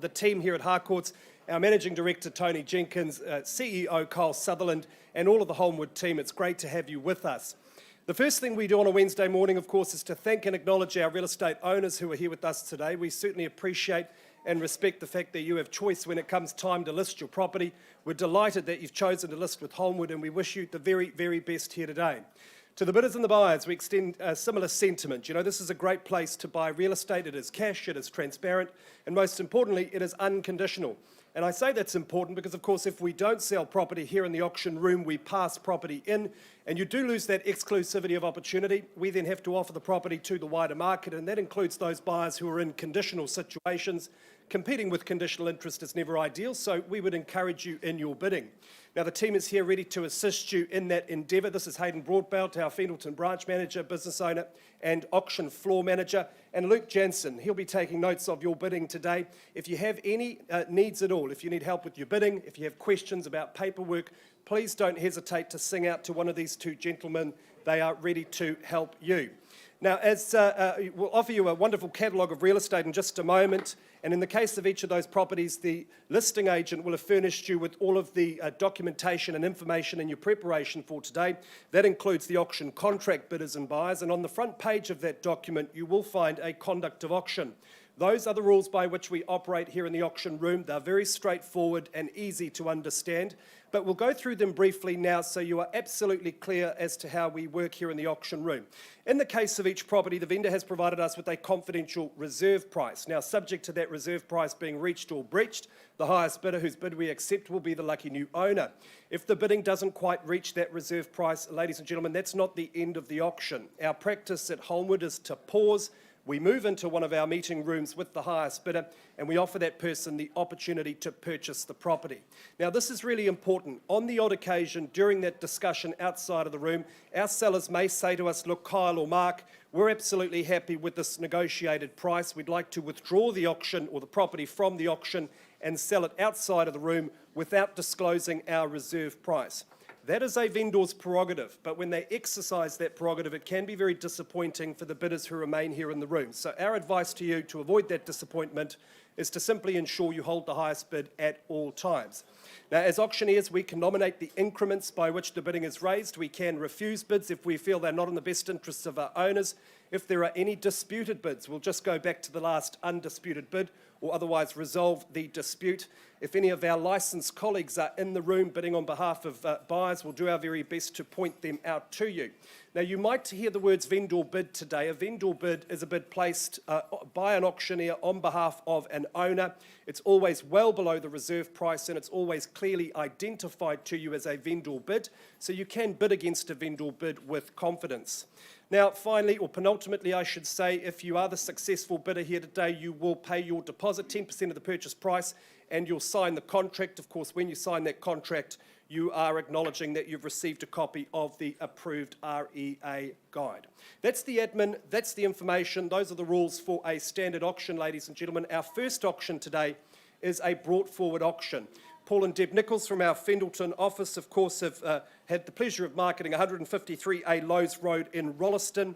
the team here at Harcourts, our Managing Director Tony Jenkins, CEO Kyle Sutherland, and all of the Holmwood team. It's great to have you with us. The first thing we do on a Wednesday morning, of course, is to thank and acknowledge our real estate owners who are here with us today. We certainly appreciate and respect the fact that you have choice when it comes time to list your property. We're delighted that you've chosen to list with Holmwood, and we wish you the very, very best here today. To the bidders and the buyers, we extend a similar sentiment. You know, this is a great place to buy real estate. It is cash, it is transparent, and most importantly, it is unconditional. And I say that's important because, of course, if we don't sell property here in the auction room, we pass property in, and you do lose that exclusivity of opportunity. We then have to offer the property to the wider market, and that includes those buyers who are in conditional situations. Competing with conditional interest is never ideal, so we would encourage you in your bidding. Now, the team is here ready to assist you in that endeavour. This is Hayden Broadbelt, our Fendalton branch manager, business owner, and auction floor manager, and Luke Jansen. He'll be taking notes of your bidding today. If you have any needs at all, if you need help with your bidding, if you have questions about paperwork, please don't hesitate to sing out to one of these two gentlemen. They are ready to help you. Now, we'll offer you a wonderful catalogue of real estate in just a moment, and in the case of each of those properties, the listing agent will have furnished you with all of the documentation and information in your preparation for today. That includes the auction contract, bidders and buyers, and on the front page of that document, you will find a conduct of auction. Those are the rules by which we operate here in the auction room. They're very straightforward and easy to understand, but we'll go through them briefly now so you are absolutely clear as to how we work here in the auction room. In the case of each property, the vendor has provided us with a confidential reserve price. Now, subject to that reserve price being reached or breached, the highest bidder whose bid we accept will be the lucky new owner. If the bidding doesn't quite reach that reserve price, ladies and gentlemen, that's not the end of the auction. Our practice at Holmwood is to pause. We move into one of our meeting rooms with the highest bidder, and we offer that person the opportunity to purchase the property. Now, this is really important. On the odd occasion, during that discussion outside of the room, our sellers may say to us, look, Kyle or Mark, we're absolutely happy with this negotiated price. We'd like to withdraw the auction or the property from the auction and sell it outside of the room without disclosing our reserve price. That is a vendor's prerogative, but when they exercise that prerogative, it can be very disappointing for the bidders who remain here in the room. So our advice to you to avoid that disappointment is to simply ensure you hold the highest bid at all times. Now, as auctioneers, we can nominate the increments by which the bidding is raised. We can refuse bids if we feel they're not in the best interests of our owners. If there are any disputed bids, we'll just go back to the last undisputed bid or otherwise resolve the dispute. If any of our licensed colleagues are in the room bidding on behalf of buyers, we'll do our very best to point them out to you. Now, you might hear the words vendor bid today. A vendor bid is a bid placed by an auctioneer on behalf of an owner. It's always well below the reserve price, and it's always clearly identified to you as a vendor bid, so you can bid against a vendor bid with confidence. Now, finally, or penultimately, I should say, if you are the successful bidder here today, you will pay your deposit, 10% of the purchase price, and you'll sign the contract. Of course, when you sign that contract, you are acknowledging that you've received a copy of the approved REA guide. That's the admin, that's the information, those are the rules for a standard auction, ladies and gentlemen. Our first auction today is a brought forward auction. Paul and Deb Nichols from our Fendalton office, of course, have had the pleasure of marketing 153A Lowe's Road in Rolleston.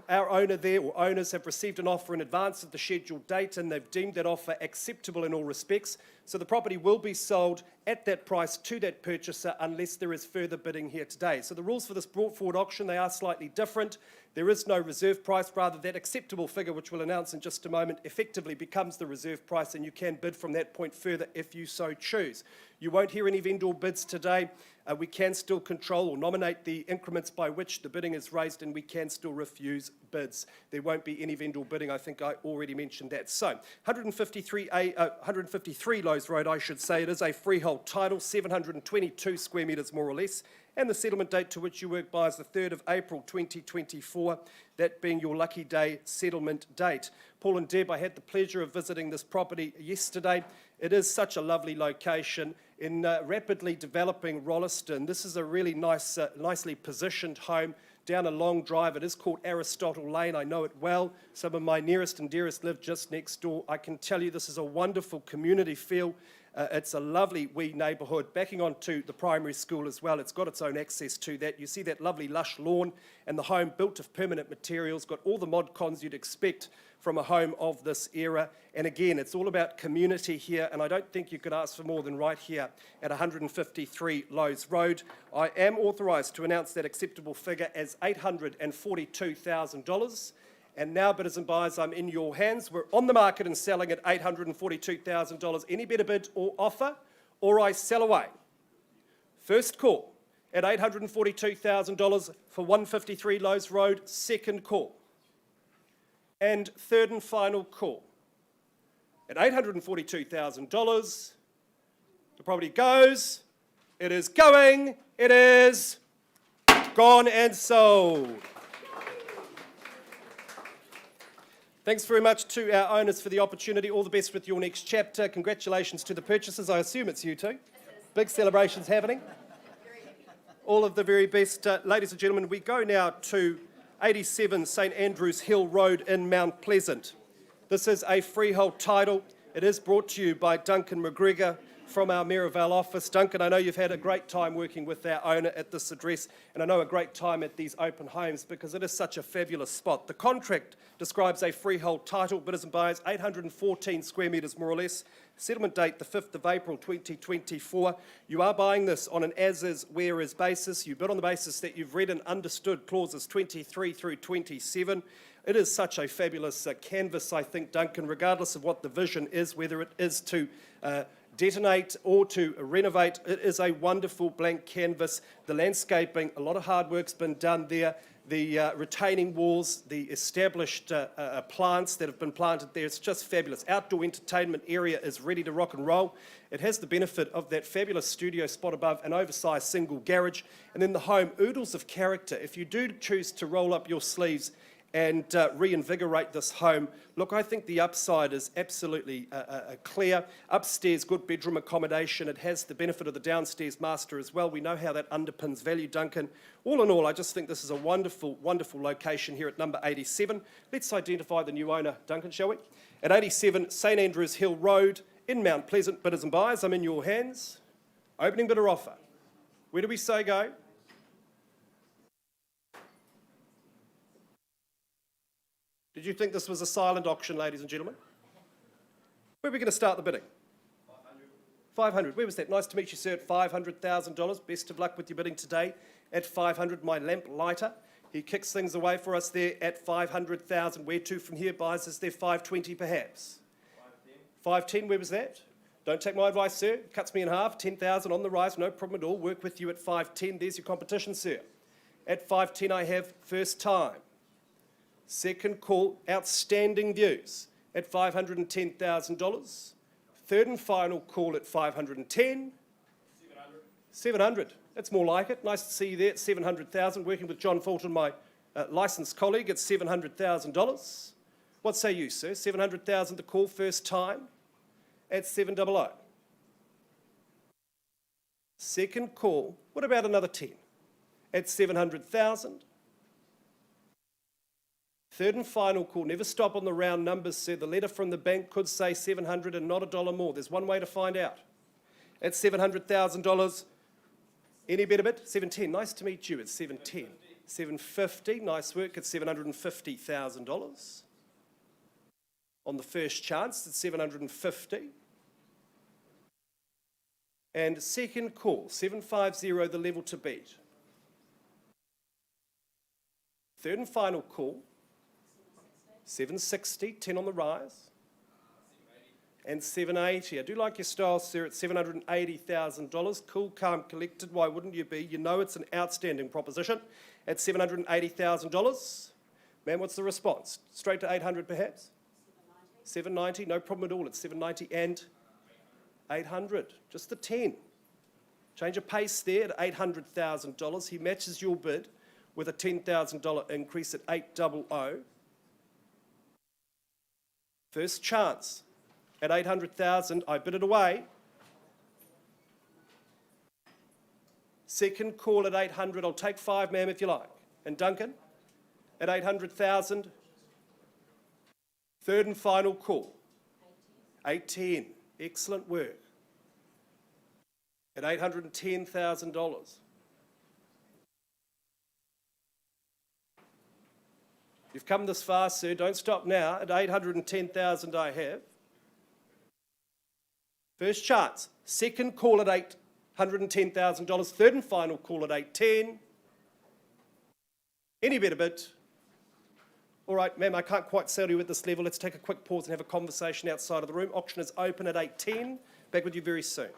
Our owner there, or owners, have received an offer in advance of the scheduled date, and they've deemed that offer acceptable in all respects. So the property will be sold at that price to that purchaser unless there is further bidding here today. So the rules for this brought forward auction, they are slightly different. There is no reserve price. Rather, that acceptable figure, which we'll announce in just a moment, effectively becomes the reserve price, and you can bid from that point further if you so choose. You won't hear any vendor bids today. We can still control or nominate the increments by which the bidding is raised, and we can still refuse bids. There won't be any vendor bidding. I think I already mentioned that. So 153 Lowe's Road, I should say. It is a freehold title, 722 square metres more or less, and the settlement date to which you work by is the 3rd of April 2024, that being your lucky day settlement date. Paul and Deb, I had the pleasure of visiting this property yesterday. It is such a lovely location in rapidly developing Rolleston. This is a really nice, nicely positioned home down a long drive. It is called Aristotle Lane. I know it well. Some of my nearest and dearest live just next door. I can tell you this is a wonderful community feel. It's a lovely wee neighbourhood, backing onto the primary school as well. It's got its own access to that. You see that lovely lush lawn, and the home built of permanent materials, got all the mod cons you'd expect from a home of this era. And again, it's all about community here, and I don't think you could ask for more than right here at 153 Lowe's Road. I am authorised to announce that acceptable figure as $842,000. And now, bidders and buyers, I'm in your hands. We're on the market and selling at $842,000. Any better bid or offer, or I sell away. First call at $842,000 for 153 Lowe's Road. Second call. And third and final call at $842,000. The property goes. It is going. It is gone and sold. Thanks very much to our owners for the opportunity. All the best with your next chapter. Congratulations to the purchasers. I assume it's you two. Big celebrations happening. All of the very best. Ladies and gentlemen, we go now to 87 St Andrews Hill Road in Mount Pleasant. This is a freehold title. It is brought to you by Duncan McGregor from our Maryvale office. Duncan, I know you've had a great time working with our owner at this address, and I know a great time at these open homes because it is such a fabulous spot. The contract describes a freehold title, bidders and buyers, 814 square metres more or less. Settlement date, the 5th of April 2024. You are buying this on an as-is, where-is basis. You bid on the basis that you've read and understood clauses 23 through 27. It is such a fabulous canvas, I think, Duncan, regardless of what the vision is, whether it is to detonate or to renovate. It is a wonderful blank canvas. The landscaping, a lot of hard work's been done there. The retaining walls, the established plants that have been planted there, it's just fabulous. Outdoor entertainment area is ready to rock and roll. It has the benefit of that fabulous studio spot above, an oversized single garage, and then the home oodles of character. If you do choose to roll up your sleeves and reinvigorate this home, look, I think the upside is absolutely clear. Upstairs, good bedroom accommodation. It has the benefit of the downstairs master as well. We know how that underpins value, Duncan. All in all, I just think this is a wonderful, wonderful location here at number 87. Let's identify the new owner, Duncan, shall we? At 87 St Andrews Hill Road in Mount Pleasant. Bidders and buyers, I'm in your hands. Opening bid or offer. Where do we say go? Did you think this was a silent auction, ladies and gentlemen? Where are we going to start the bidding? 500. 500. Where was that? Nice to meet you, sir, at $500,000. Best of luck with your bidding today at 500. My lamp lighter. He kicks things away for us there at 500,000. Where to from here? Buys us there 520 perhaps. 510. Where was that? Don't take my advice, sir. Cuts me in half. 10,000 on the rise. No problem at all. Work with you at 510. There's your competition, sir. At 510 I have first time. Second call, outstanding views at $510,000. Third and final call at 510. 700. That's more like it. Nice to see you there at 700,000. Working with John Fulton, my licensed colleague, at $700,000. What say you, sir? 700,000 the call, first time at 700. Second call. What about another 10 at 700,000? Third and final call. Never stop on the round numbers, sir. The letter from the bank could say 700 and not $1 more. There's one way to find out. At $700,000, any better bid? 710. Nice to meet you at 710. 750. Nice work at $750,000. On the first chance, it's 750. And second call, 750, the level to beat. Third and final call, 760, 10 on the rise. And 780. I do like your style, sir, at $780,000. Cool, calm, collected. Why wouldn't you be? You know it's an outstanding proposition at $780,000. Ma'am, what's the response? Straight to 800 perhaps? 790. No problem at all. It's 790 and 800. Just the 10. Change of pace there at $800,000. He matches your bid with a $10,000 increase at 800. First chance at 800,000. I bid it away. Second call at 800. I'll take 5, ma'am, if you like. And Duncan at 800,000. Third and final call. 810. Excellent work. At $810,000. You've come this far, sir. Don't stop now. At 810,000 I have. First chance. Second call at $810,000. Third and final call at 810. Any better bid? All right, ma'am, I can't quite sell you at this level. Let's take a quick pause and have a conversation outside of the room. Auction is open at 8:10. Back with you very soon.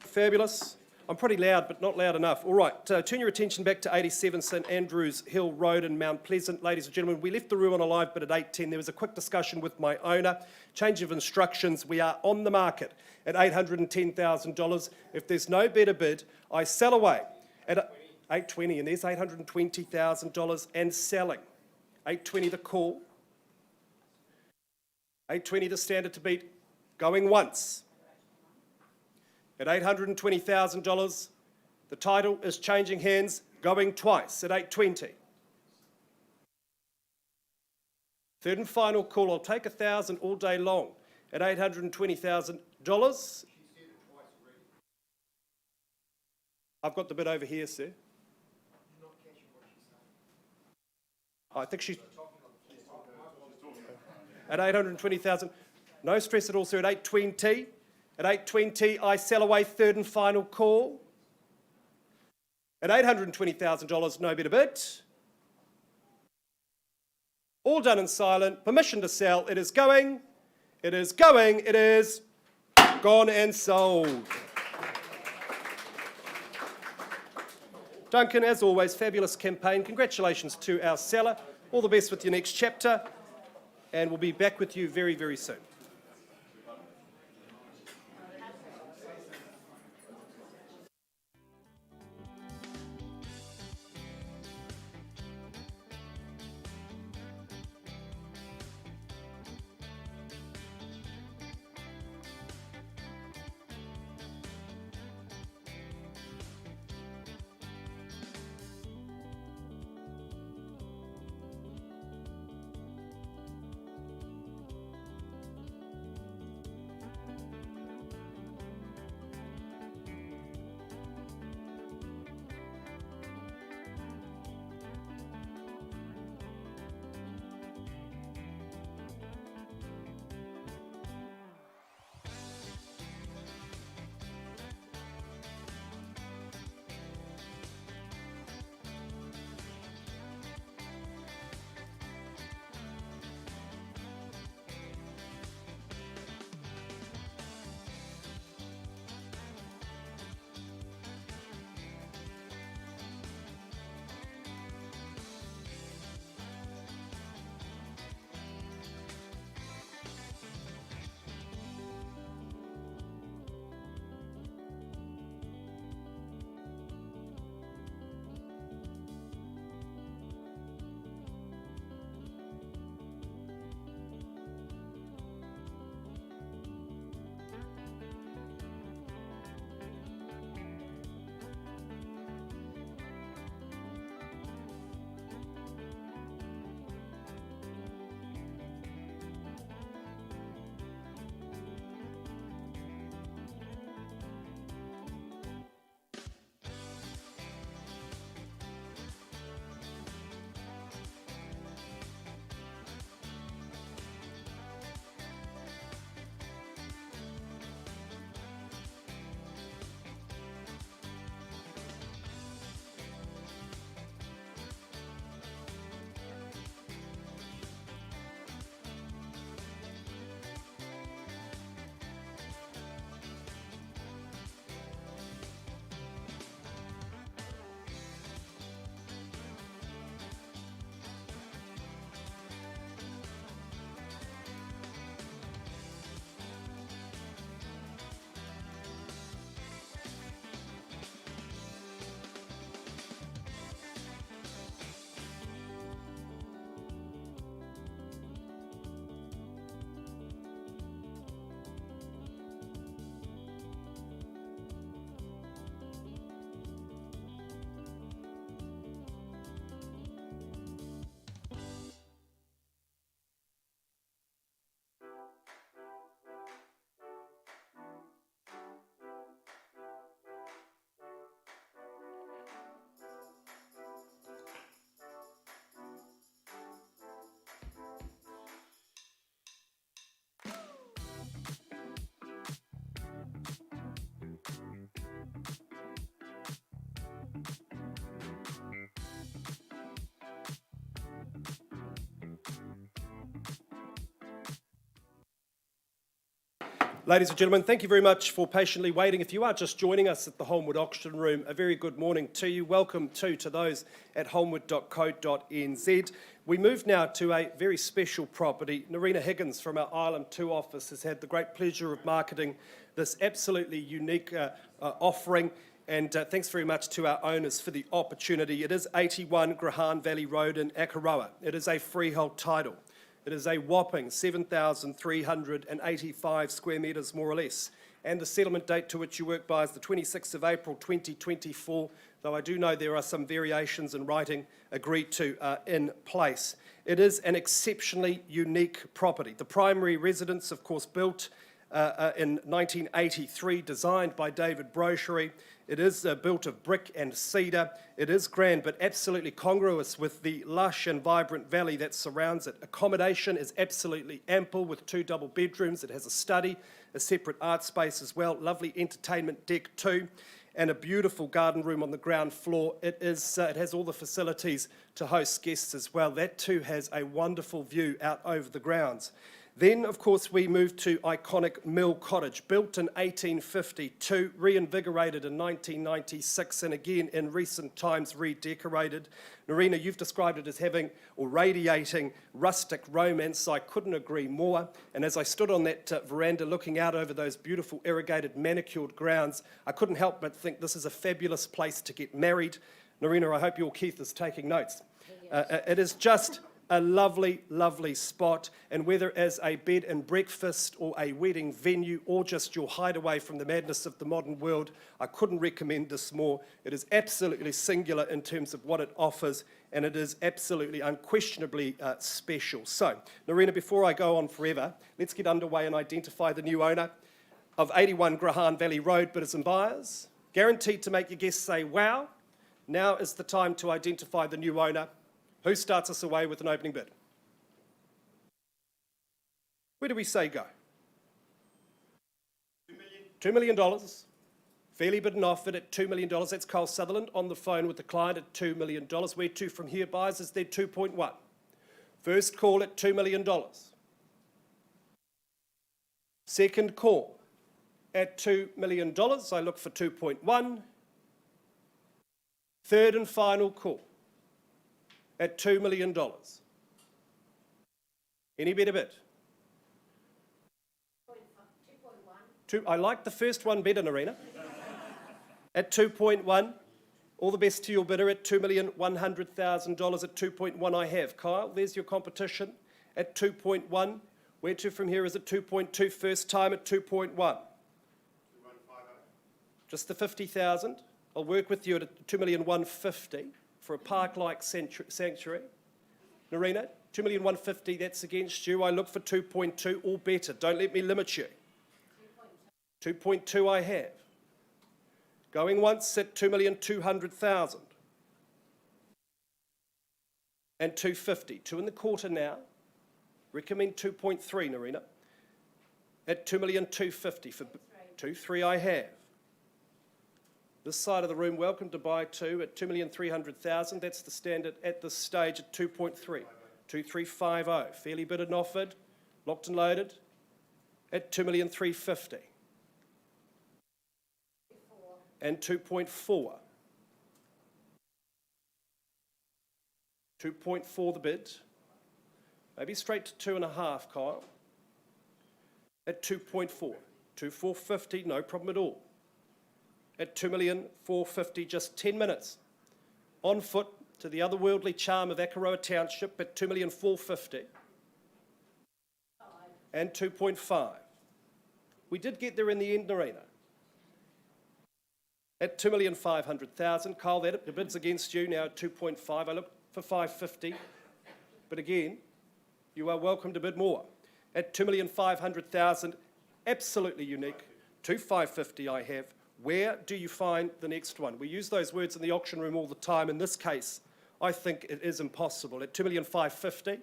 Fabulous. I'm pretty loud, but not loud enough. All right, turn your attention back to 87 St Andrews Hill Road in Mount Pleasant. Ladies and gentlemen, we left the room on a live bid at 8:10. There was a quick discussion with my owner. Change of instructions. We are on the market at $810,000. If there's no better bid, I sell away at $820, and there's $820,000 and selling. $820 the call. $820 the standard to beat. Going once. At $820,000, the title is changing hands, going twice at $820. Third and final call, I'll take $1,000 all day long at $820,000. I've got the bid over here, sir. I think she's at 820,000. No stress at all, sir. At 820. At 820, I sell away third and final call. At $820,000, no better bid. All done in silent. Permission to sell. It is going. It is going. It is gone and sold. Duncan, as always, fabulous campaign. Congratulations to our seller. All the best with your next chapter. And we'll be back with you very, very soon. Ladies and gentlemen, thank you very much for patiently waiting. If you are just joining us at the Holmwood Auction Room, a very good morning to you. Welcome to those at holmwood.co.nz. We move now to a very special property. Narina Higgins from our Ireland 2 office has had the great pleasure of marketing this absolutely unique offering. And thanks very much to our owners for the opportunity. It is 81 Graham Valley Road in Akaroa. It is a freehold title. It is a whopping 7,385 square metres, more or less. And the settlement date to which you work by is the 26th of April 2024, though I do know there are some variations in writing agreed to in place. It is an exceptionally unique property. The primary residence, of course, built in 1983, designed by David Brochery. It is built of brick and cedar. It is grand, but absolutely congruous with the lush and vibrant valley that surrounds it. Accommodation is absolutely ample with 2 double bedrooms. It has a study, a separate art space as well, lovely entertainment deck too, and a beautiful garden room on the ground floor. It has all the facilities to host guests as well. That too has a wonderful view out over the grounds. Then, of course, we moved to iconic Mill Cottage, built in 1852, reinvigorated in 1996, and again in recent times redecorated. Narina, you've described it as having or radiating rustic romance. I couldn't agree more. And as I stood on that veranda looking out over those beautiful irrigated, manicured grounds, I couldn't help but think this is a fabulous place to get married. Narina, I hope your Keith is taking notes. It is just a lovely, lovely spot, and whether as a bed and breakfast or a wedding venue or just your hideaway from the madness of the modern world, I couldn't recommend this more. It is absolutely singular in terms of what it offers, and it is absolutely, unquestionably special. So, Narina, before I go on forever, let's get underway and identify the new owner of 81 Grahan Valley Road, Bidders and Buyers. Guaranteed to make your guests say, wow. Now is the time to identify the new owner. Who starts us away with an opening bid? Where do we say go? $2 million. Fairly bidden offered at $2 million. That's Carl Sutherland on the phone with the client at $2 million. Where to from here, buyers? Is there 2.1? First call at $2 million. Second call at $2 million. I look for 2.1. Third and final call at $2 million. Any better bid? 2.1. I like the first one better, Narina. At 2.1, all the best to your bidder at $2,100,000 at 2.1 I have. Kyle, there's your competition at 2.1. Where to from here is at 2.2, first time at 2.1. Just the 50,000. I'll work with you at $2,150,000 for a park-like sanctuary. Narina, $2,150,000, that's against you. I look for 2.2 or better. Don't let me limit you. 2.2 I have. Going once at $2,200,000. And 250. 2 in the quarter now. Recommend 2.3, Narina. At $2,250,000 for 2.3 I have. This side of the room, welcome to buy two at $2,300,000. That's the standard at this stage at 2.3. 2,350. Fairly bid and offered, locked and loaded at $2,350,000. And 2.4. 2.4 the bid. Maybe straight to 2.5, Kyle. At 2.4. 2,450, no problem at all. At $2,450,000, just 10 minutes. On foot to the otherworldly charm of Akaroa Township at $2,450,000. And 2.5. We did get there in the end, Narina. At $2,500,000. Kyle, the bid's against you now at 2.5. I look for 550. But again, you are welcome to bid more. At $2,500,000, absolutely unique. 2,550 I have. Where do you find the next one? We use those words in the auction room all the time. In this case, I think it is impossible. At $2,550,000,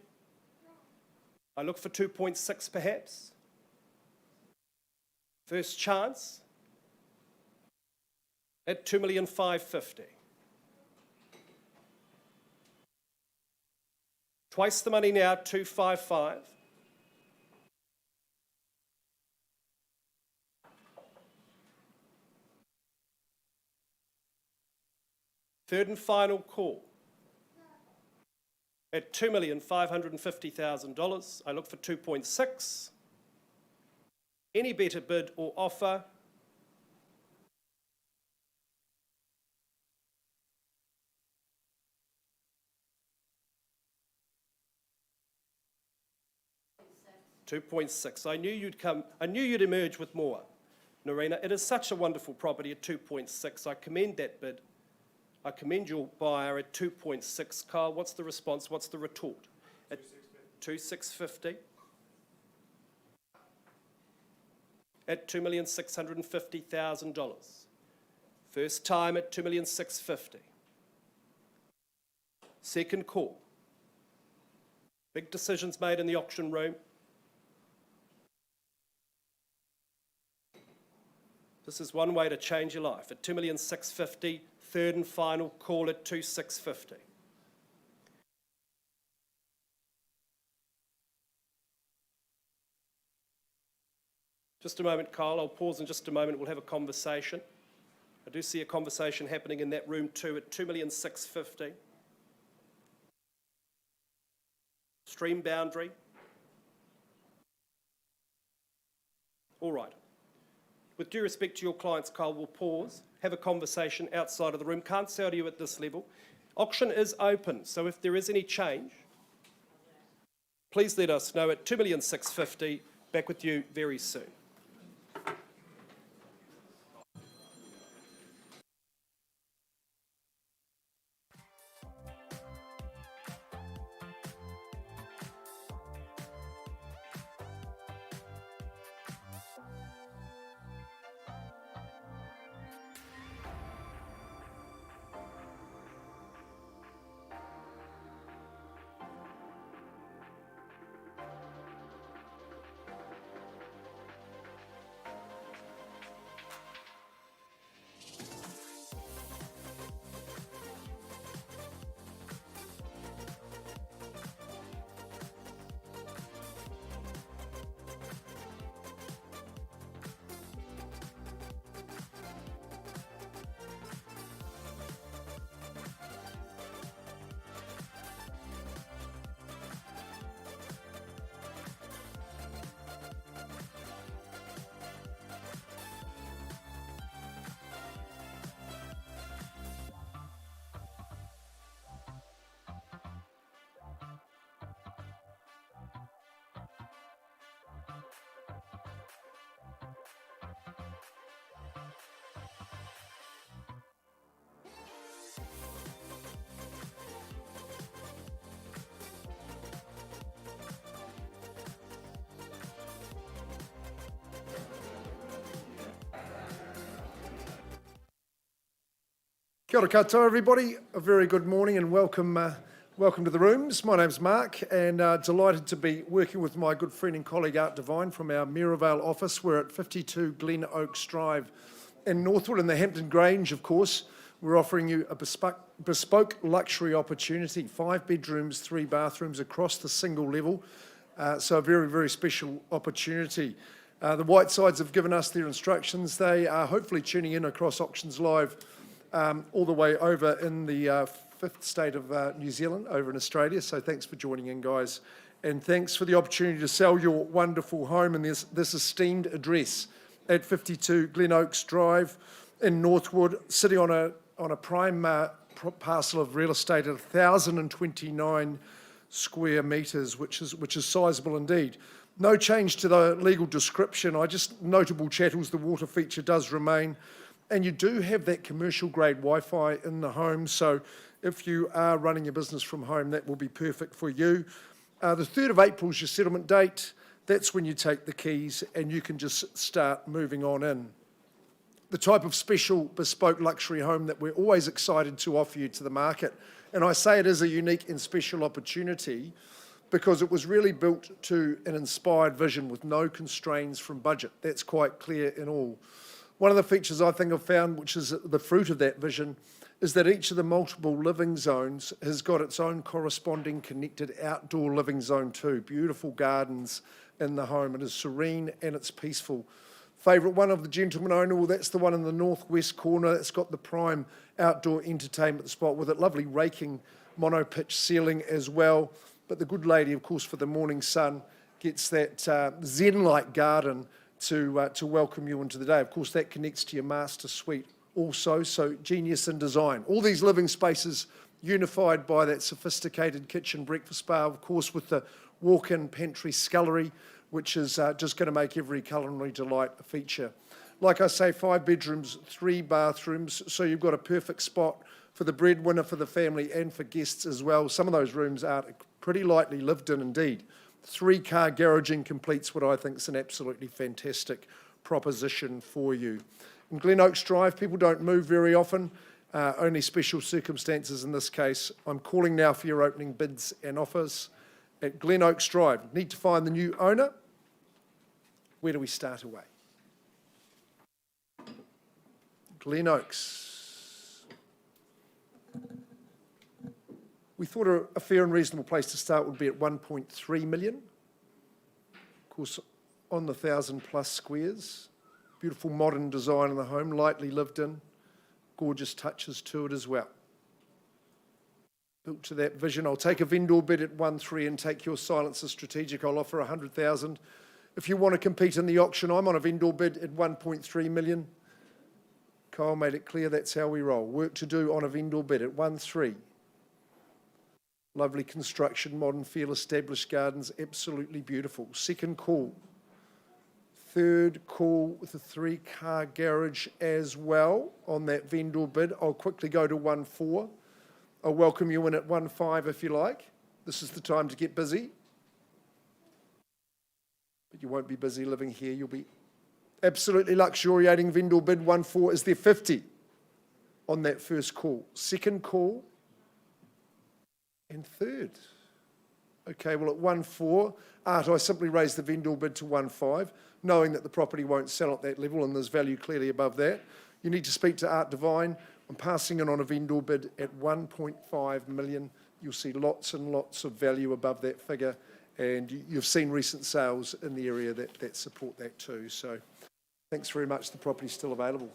I look for 2.6 perhaps. First chance at $2,550,000. Twice the money now, 255. Third and final call at $2,550,000. I look for 2.6. Any better bid or offer? $2.6. I knew you'd come. I knew you'd emerge with more, Narina. It is such a wonderful property at 2.6. I commend that bid. I commend your buyer at 2.6. Carl, what's the response? What's the retort? At 2,650. at $2,650,000. First time at $2,650,000. Second call. Big decisions made in the auction room. This is one way to change your life. At $2,650,000, third and final call at $2,650,000. Just a moment, Kyle. I'll pause in just a moment. We'll have a conversation. I do see a conversation happening in that room too at $2,650,000. Stream boundary. All right. With due respect to your clients, Kyle, we'll pause, have a conversation outside of the room. Can't sell to you at this level. Auction is open, so if there is any change, please let us know at $2,650,000. Back with you very soon. Kia ora koutou, everybody. A very good morning and welcome to the rooms. My name's Mark and delighted to be working with my good friend and colleague Art Devine from our Mayorvale office. We're at 52 Glen Oaks Drive in Northwood in the Hampton Grange, of course. We're offering you a bespoke luxury opportunity, 5 bedrooms, 3 bathrooms across the single level. So a very, very special opportunity. The Whitesides have given us their instructions. They are hopefully tuning in across Auctions Live all the way over in the fifth state of New Zealand, over in Australia. So thanks for joining in, guys. And thanks for the opportunity to sell your wonderful home in this esteemed address at 52 Glen Oaks Drive in Northwood, sitting on a prime parcel of real estate at 1,029 square metres, which is sizable indeed. No change to the legal description. Just notable chattels, the water feature does remain. And you do have that commercial grade Wi-Fi in the home, so if you are running your business from home, that will be perfect for you. The 3rd of April is your settlement date. That's when you take the keys and you can just start moving on in. The type of special bespoke luxury home that we're always excited to offer you to the market. And I say it is a unique and special opportunity because it was really built to an inspired vision with no constraints from budget. That's quite clear in all. One of the features I think I've found, which is the fruit of that vision, is that each of the multiple living zones has got its own corresponding connected outdoor living zone too. Beautiful gardens in the home. It is serene and it's peaceful. Favourite one of the gentleman owner, well, that's the one in the northwest corner. It's got the prime outdoor entertainment spot with a lovely raking mono-pitch ceiling as well. But the good lady, of course, for the morning sun, gets that zen-like garden to welcome you into the day. Of course, that connects to your master suite also, so genius in design. All these living spaces unified by that sophisticated kitchen breakfast bar, of course, with the walk-in pantry scullery, which is just going to make every culinary delight a feature. Like I say, 5 bedrooms, 3 bathrooms, so you've got a perfect spot for the breadwinner, for the family, and for guests as well. Some of those rooms are pretty lightly lived in indeed. 3-car garaging completes what I think is an absolutely fantastic proposition for you. In Glen Oaks Drive, people don't move very often, only special circumstances in this case. I'm calling now for your opening bids and offers at Glen Oaks Drive. Need to find the new owner. Where do we start away? Glen Oaks. We thought a fair and reasonable place to start would be at 1.3 million. Of course, on the 1,000+ squares. Beautiful modern design in the home, lightly lived in. Gorgeous touches to it as well. Built to that vision. I'll take a vendor bid at 1.3 and take your silence as strategic. I'll offer 100,000. If you want to compete in the auction, I'm on a vendor bid at 1.3 million. Kyle made it clear that's how we roll. Work to do on a vendor bid at 1.3. Lovely construction, modern feel, established gardens, absolutely beautiful. Second call. Third call with a 3-car garage as well on that vendor bid. I'll quickly go to 1.4. I'll welcome you in at 1.5 if you like. This is the time to get busy. But you won't be busy living here. You'll be absolutely luxuriating. Vendor bid 1.4. Is there 50 on that first call? Second call and third. Okay, well at 1.4, Art, I simply raise the vendor bid to 1.5, knowing that the property won't sell at that level and there's value clearly above that. You need to speak to Art Devine. I'm passing in on a vendor bid at 1.5 million. You'll see lots and lots of value above that figure, and you've seen recent sales in the area that support that too. So thanks very much. The property's still available.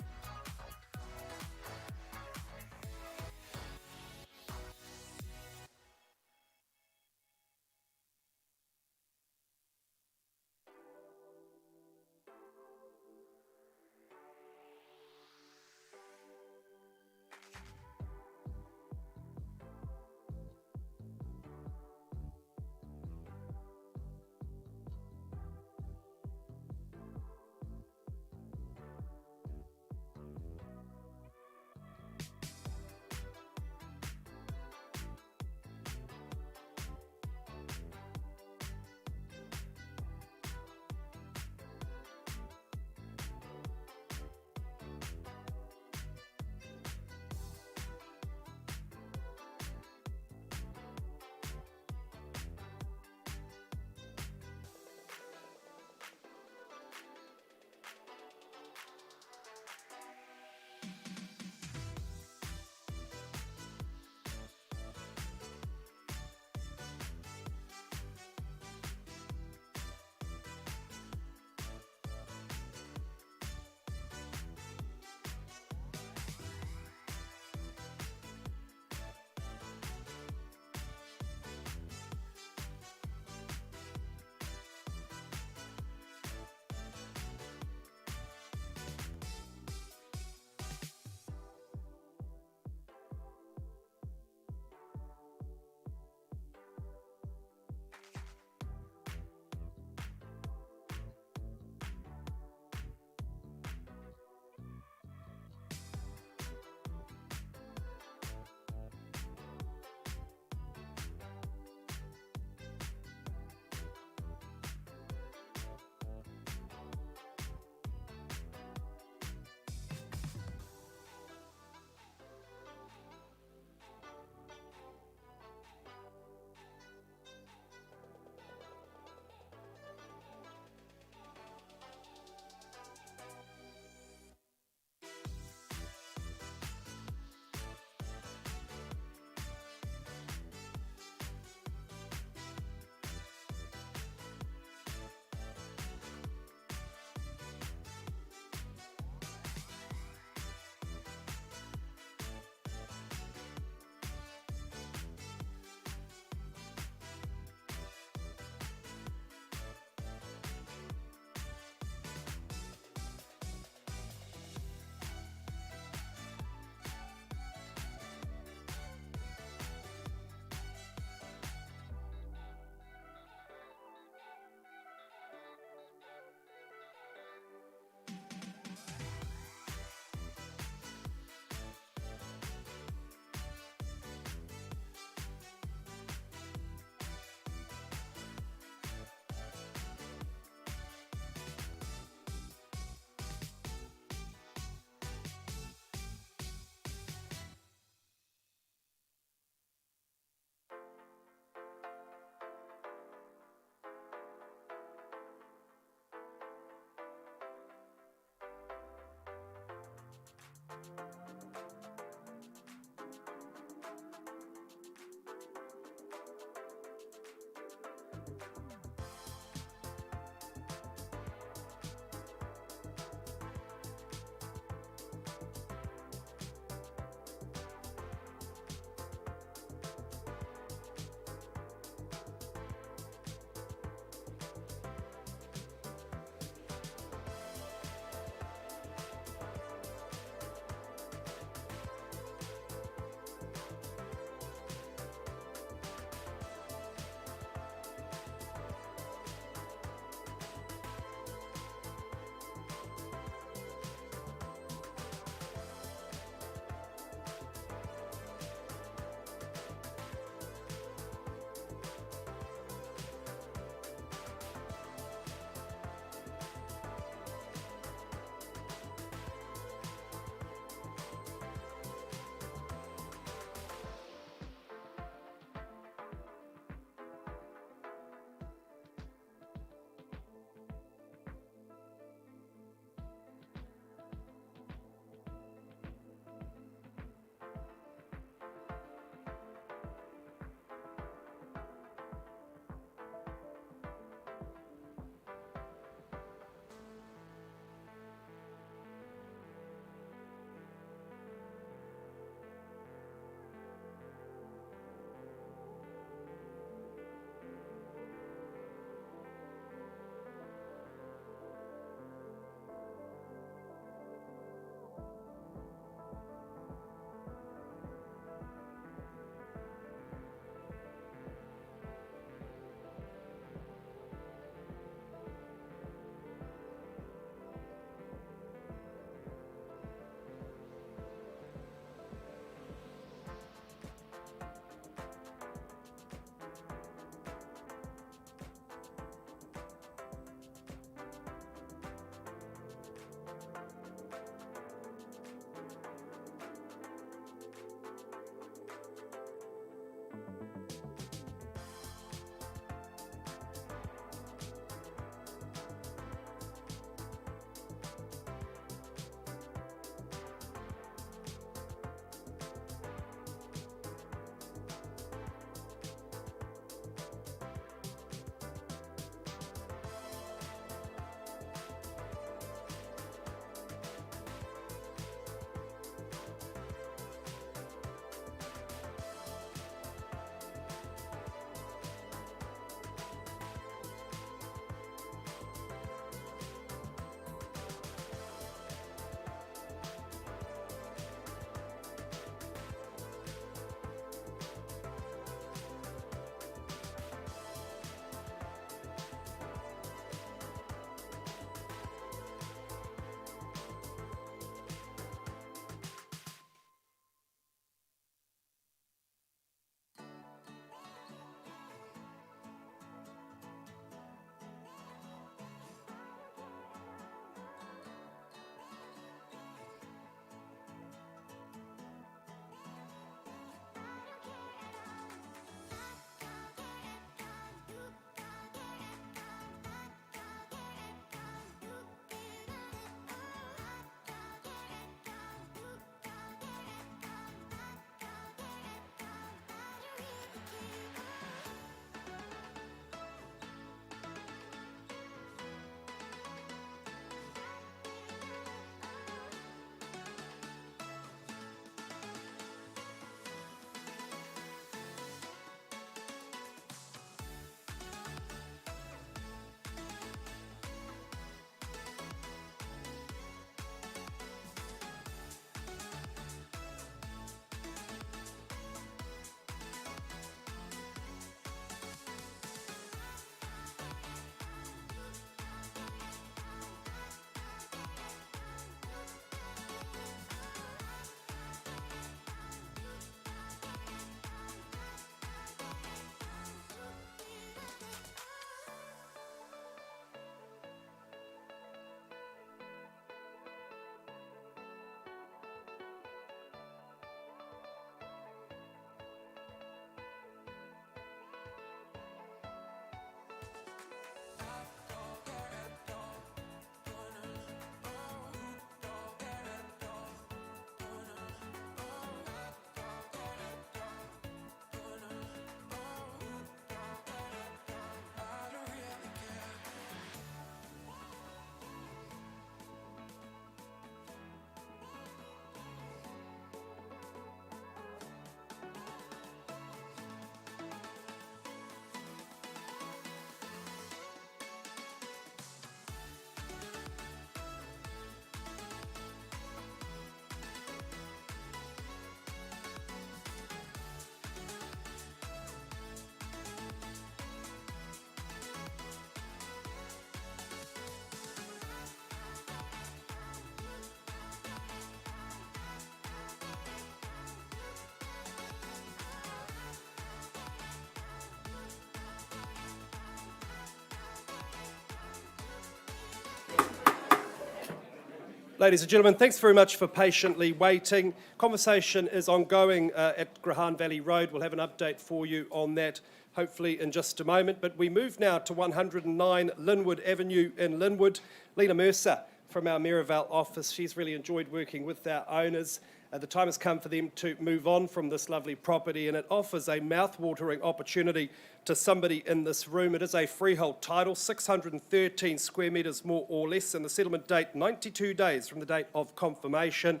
Ladies and gentlemen, thanks very much for patiently waiting. Conversation is ongoing at Grahan Valley Road. We'll have an update for you on that hopefully in just a moment. But we move now to 109 Linwood Avenue in Linwood. Lena Mercer from our Mayorvale office. She's really enjoyed working with our owners. The time has come for them to move on from this lovely property, and it offers a mouth-watering opportunity to somebody in this room. It is a freehold title, 613 square metres more or less, and the settlement date 92 days from the date of confirmation.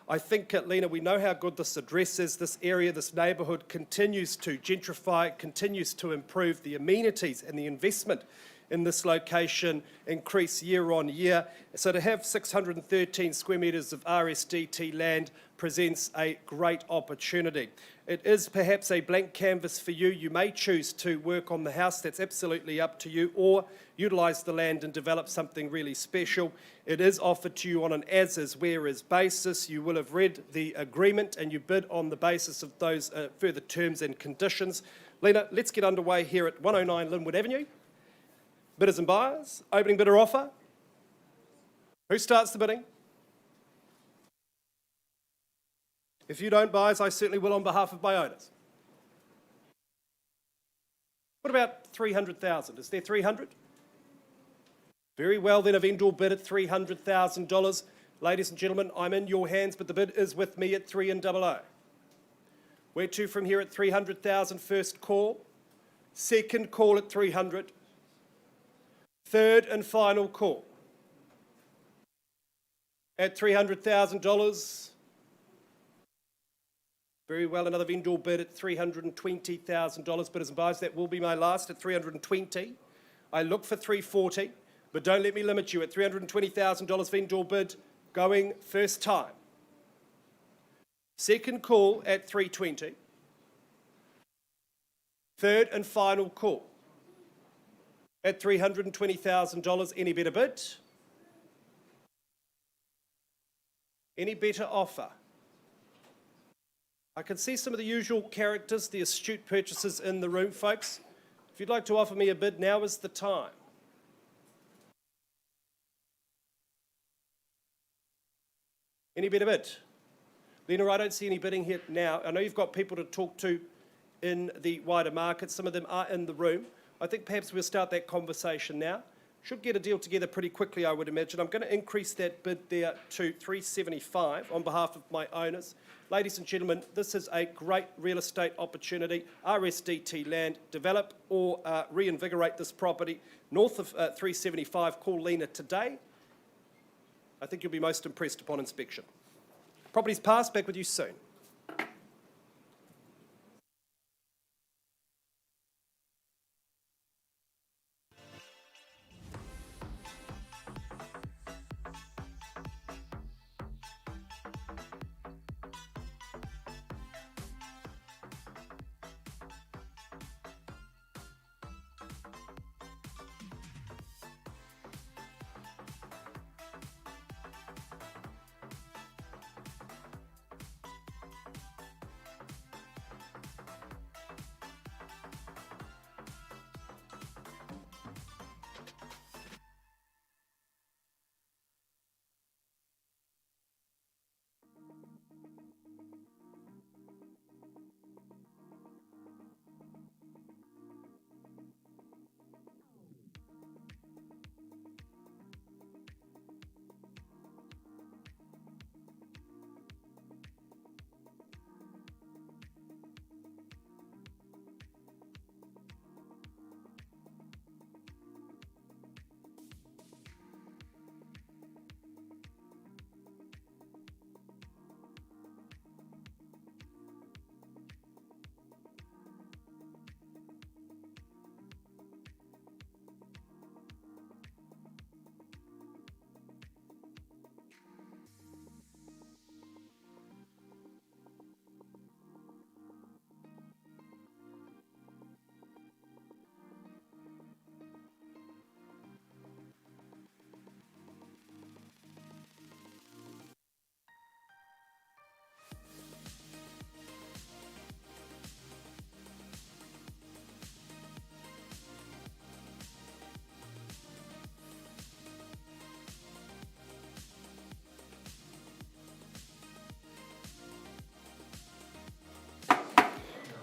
I think, Lena, we know how good this address is. This area, this neighbourhood continues to gentrify, continues to improve. The amenities and the investment in this location increase year on year. So to have 613 square metres of RSDT land presents a great opportunity. It is perhaps a blank canvas for you. You may choose to work on the house, that's absolutely up to you, or utilise the land and develop something really special. It is offered to you on an as-is, where-is basis. You will have read the agreement and you bid on the basis of those further terms and conditions. Lena, let's get underway here at 109 Linwood Avenue. Bidders and buyers, opening bidder offer. Who starts the bidding? If you don't, buyers, I certainly will on behalf of my owners. What about 300,000? Is there 300? Very well, then a vendor bid at $300,000. Ladies and gentlemen, I'm in your hands, but the bid is with me at 300. Where to from here at 300,000? First call. Second call at 300. Third and final call at $300,000. Very well, another vendor bid at $320,000. Bidders and buyers, that will be my last at $320,000. I look for $340,000, but don't let me limit you at $320,000 vendor bid going first time. Second call at $320,000. Third and final call at $320,000. Any better bid? Any better offer? I can see some of the usual characters, the astute purchasers in the room, folks. If you'd like to offer me a bid, now is the time. Any better bid? Lena, I don't see any bidding here now. I know you've got people to talk to in the wider market. Some of them are in the room. I think perhaps we'll start that conversation now. Should get a deal together pretty quickly, I would imagine. I'm going to increase that bid there to $375 on behalf of my owners. Ladies and gentlemen, this is a great real estate opportunity. RSDT land, develop or reinvigorate this property north of $375. Call Lena today. I think you'll be most impressed upon inspection. Property's passed, back with you soon.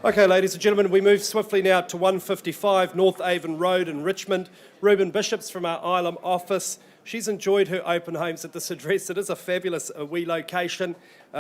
Okay, ladies and gentlemen, we move swiftly now to 155 North Avon Road in Richmond. Ruben Bishop's from our Ilam office. She's enjoyed her open homes at this address. It is a fabulous wee location.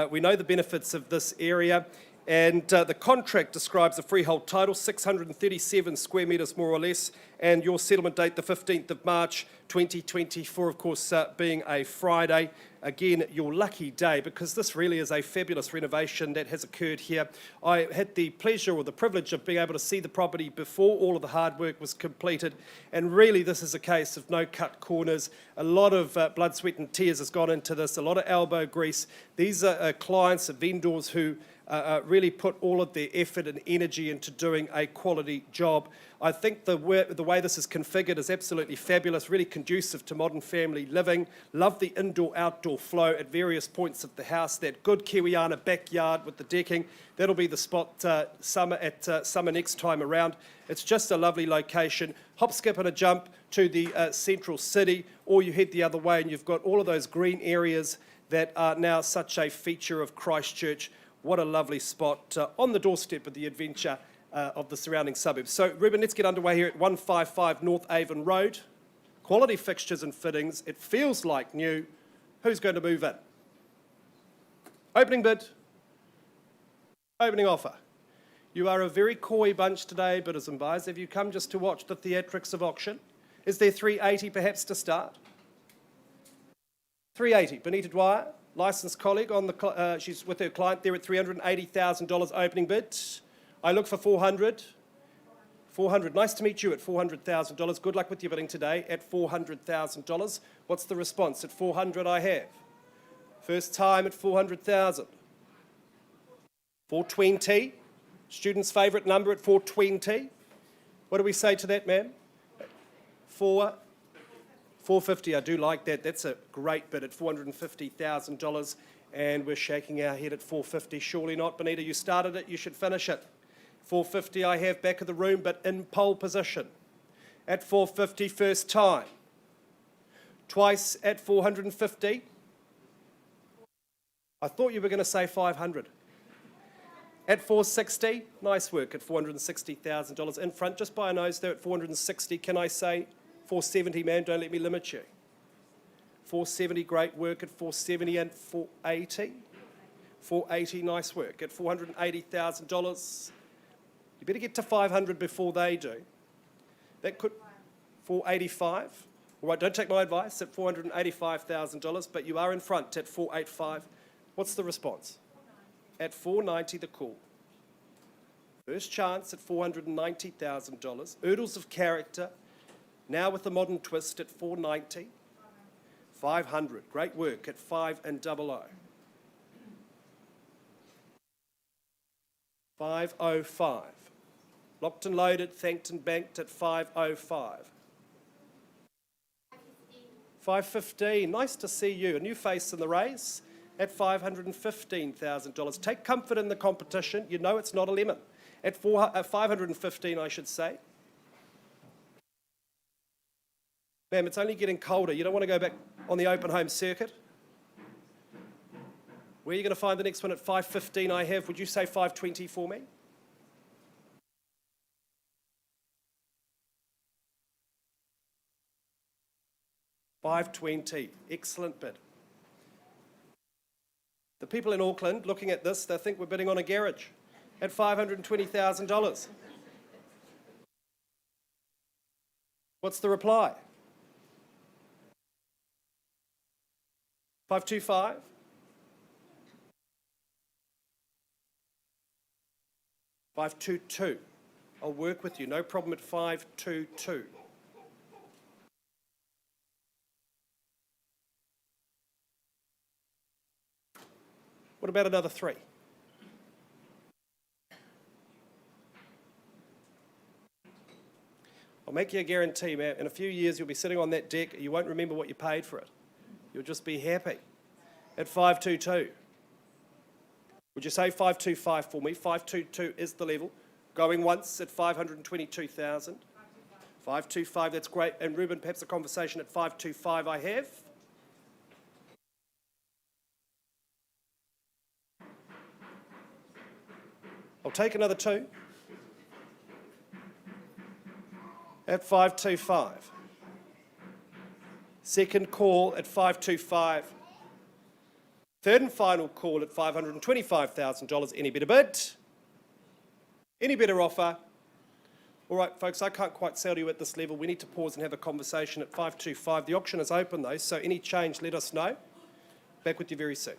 We know the benefits of this area. And the contract describes a freehold title, 637 square metres more or less, and your settlement date, the 15th of March 2024, of course, being a Friday. Again, your lucky day, because this really is a fabulous renovation that has occurred here. I had the pleasure or the privilege of being able to see the property before all of the hard work was completed, and really this is a case of no cut corners. A lot of blood, sweat and tears has gone into this, a lot of elbow grease. These are clients and vendors who really put all of their effort and energy into doing a quality job. I think the way this is configured is absolutely fabulous, really conducive to modern family living. Love the indoor-outdoor flow at various points of the house, that good Kiwiana backyard with the decking. That'll be the spot summer next time around. It's just a lovely location. Hop, skip and a jump to the central city, or you head the other way and you've got all of those green areas that are now such a feature of Christchurch. What a lovely spot on the doorstep of the adventure of the surrounding suburbs. So, Ruben, let's get underway here at 155 North Avon Road. Quality fixtures and fittings. It feels like new. Who's going to move in? Opening bid. Opening offer. You are a very coy bunch today, bidders and buyers. Have you come just to watch the theatrics of auction? Is there 380 perhaps to start? 380. Benita Dwyer, licensed colleague, she's with her client there at $380,000 opening bid. I look for 400. 400. Nice to meet you at $400,000. Good luck with your bidding today at $400,000. What's the response? At 400 I have. First time at 400,000. 420. Student's favourite number at 420. What do we say to that, ma'am? 450. I do like that. That's a great bid at $450,000, and we're shaking our head at 450. Surely not, Benita. You started it. You should finish it. 450 I have back of the room, but in pole position. At 450, first time. Twice at 450. I thought you were going to say 500. At 460, nice work at $460,000. In front, just by a nose there at 460. Can I say 470, man? Don't let me limit you. 470, great work at 470 and 480. 480, nice work at $480,000. You better get to 500 before they do. That could 485. All right, don't take my advice at $485,000, but you are in front at 485. What's the response? At 490, the call. First chance at $490,000. Oodles of character. Now with the modern twist at 490. 500. Great work at 500. 505. Locked and loaded, thanked and banked at 505. 515. Nice to see you. A new face in the race at $515,000. Take comfort in the competition. You know it's not a lemon. At 515, I should say. Ma'am, it's only getting colder. You don't want to go back on the open home circuit? Where are you going to find the next one at 515 I have? Would you say 520 for me? $520. Excellent bid. The people in Auckland looking at this, they think we're bidding on a garage at $520,000. What's the reply? 525? 522. I'll work with you, no problem at 522. What about another 3? I'll make you a guarantee, man. In a few years, you'll be sitting on that deck. You won't remember what you paid for it. You'll just be happy. At 522. Would you say 525 for me? 522 is the level. Going once at 522,000. 525, that's great. And Ruben, perhaps a conversation at 525 I have. take another 2 at 525. Second call at 525. Third and final call at $525,000. Any better bid? Any better offer? All right, folks, I can't quite sell to you at this level. We need to pause and have a conversation at 525. The auction is open, though, so any change, let us know. Back with you very soon.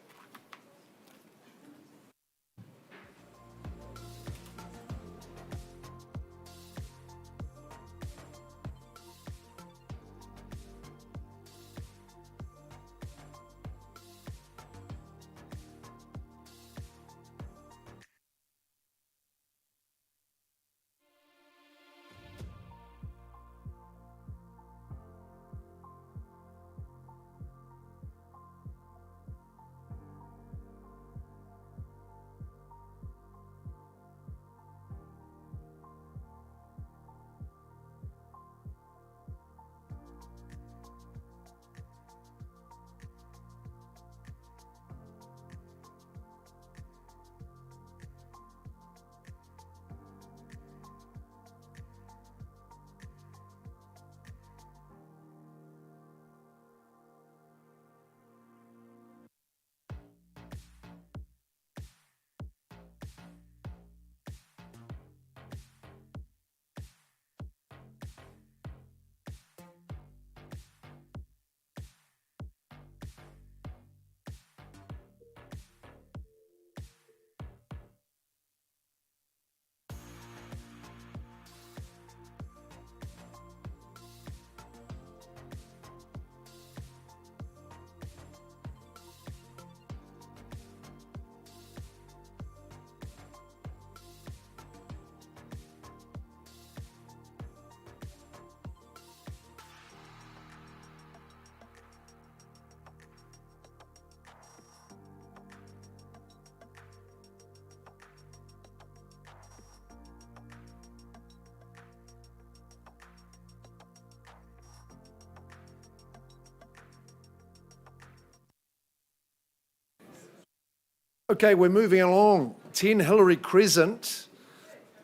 Okay, we're moving along. 10 Hillary Crescent,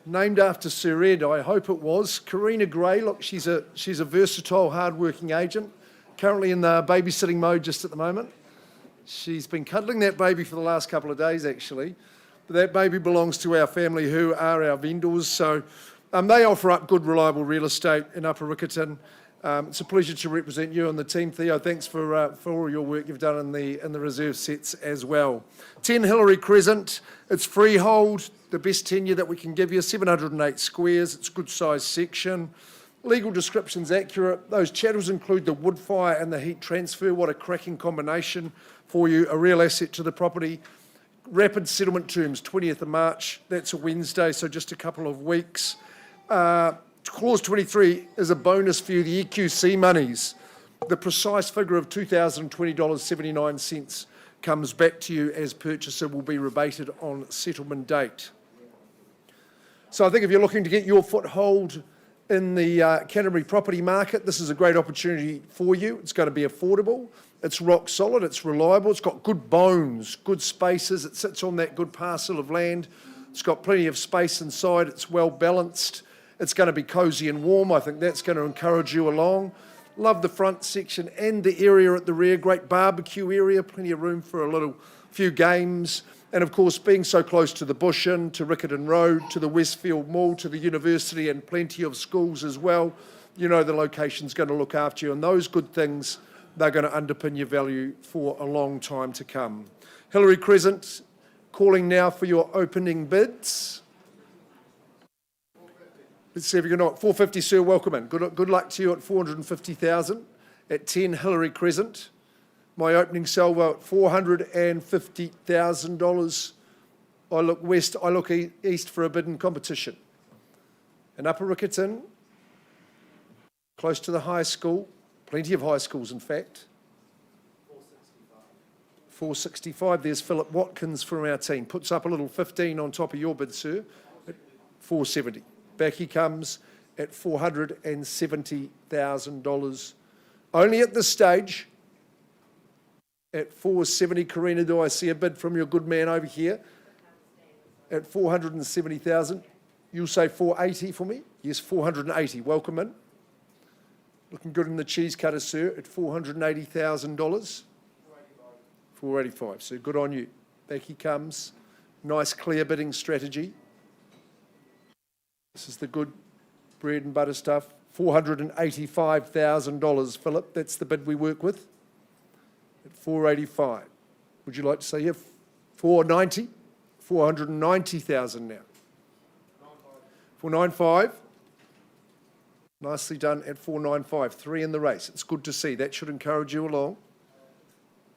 named after Sir Ed, I hope it was. Karina Gray, look, she's a versatile, hard-working agent, currently in the babysitting mode just at the moment. She's been cuddling that baby for the last couple of days, actually. But that baby belongs to our family, who are our vendors. So they offer up good, reliable real estate in Upper Riccarton. It's a pleasure to represent you and the team, Theo. Thanks for all your work you've done in the reserve sets as well. 10 Hillary Crescent, it's freehold, the best tenure that we can give you, 708 squares, it's a good sized section. Legal description's accurate. Those chattels include the wood fire and the heat transfer. What a cracking combination for you, a real asset to the property. Rapid settlement terms, 20th of March, that's a Wednesday, so just a couple of weeks. Clause 23 is a bonus for you, the EQC monies. The precise figure of $2,020.79 comes back to you as purchaser, will be rebated on settlement date. So I think if you're looking to get your foothold in the Canterbury property market, this is a great opportunity for you. It's going to be affordable, it's rock solid, it's reliable, it's got good bones, good spaces, it sits on that good parcel of land, it's got plenty of space inside, it's well balanced. It's going to be cosy and warm. I think that's going to encourage you along. Love the front section and the area at the rear. Great barbecue area, plenty of room for a few games. And of course, being so close to the Bush Inn, to Riccarton Road, to the Westfield Mall, to the university and plenty of schools as well, you know the location's going to look after you. And those good things, they're going to underpin your value for a long time to come. Hillary Crescent, calling now for your opening bids. Let's see if you can knock. 450, sir, welcome in. Good luck to you at 450,000 at 10 Hillary Crescent. My opening salvo at $450,000. I look west, I look east for a bid in competition. In Upper Riccarton, close to the high school, plenty of high schools in fact. 465, there's Philip Watkins from our team. Puts up a little 15 on top of your bid, sir, at 470. Back he comes at $470,000. Only at this stage, at 470, Karina, do I see a bid from your good man over here? at 470,000. You'll say 480 for me? Yes, 480. Welcome in. Looking good in the cheese cutter, sir, at $480,000. 485. So good on you. Back he comes. Nice clear bidding strategy. This is the good bread and butter stuff. $485,000, Philip. That's the bid we work with. At 485. Would you like to say here? 490? 490,000 now. 495. Nicely done at 495. 3 in the race. It's good to see. That should encourage you along.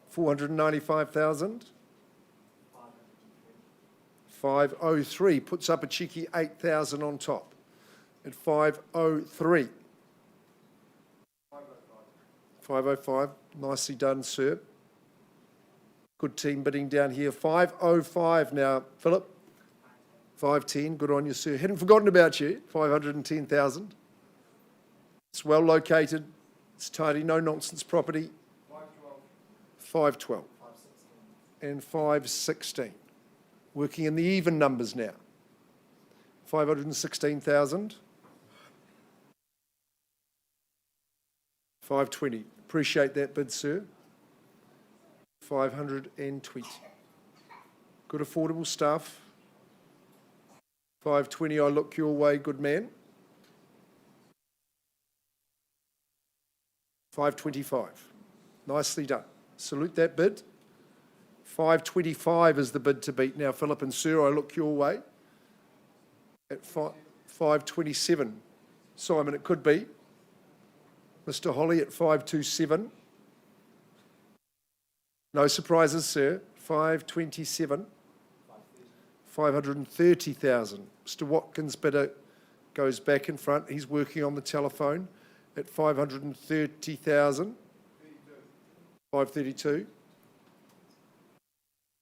495,000. 503 puts up a cheeky 8,000 on top at 503. 505. Nicely done, sir. Good team bidding down here. 505 now, Philip. 510. Good on you, sir. Hadn't forgotten about you. 510,000. It's well located. It's tidy. No nonsense property. 512. And 516. Working in the even numbers now. 516,000. 520. Appreciate that bid, sir. 520. Good affordable stuff. 520, I look your way, good man. 525. Nicely done. Salute that bid. 525 is the bid to beat now, Philip and Sir. I look your way. At 527. Simon, it could be. Mr. Holly at 527. No surprises, sir. 527. 530,000. Mr. Watkins' bidder goes back in front. He's working on the telephone at 530,000. 532.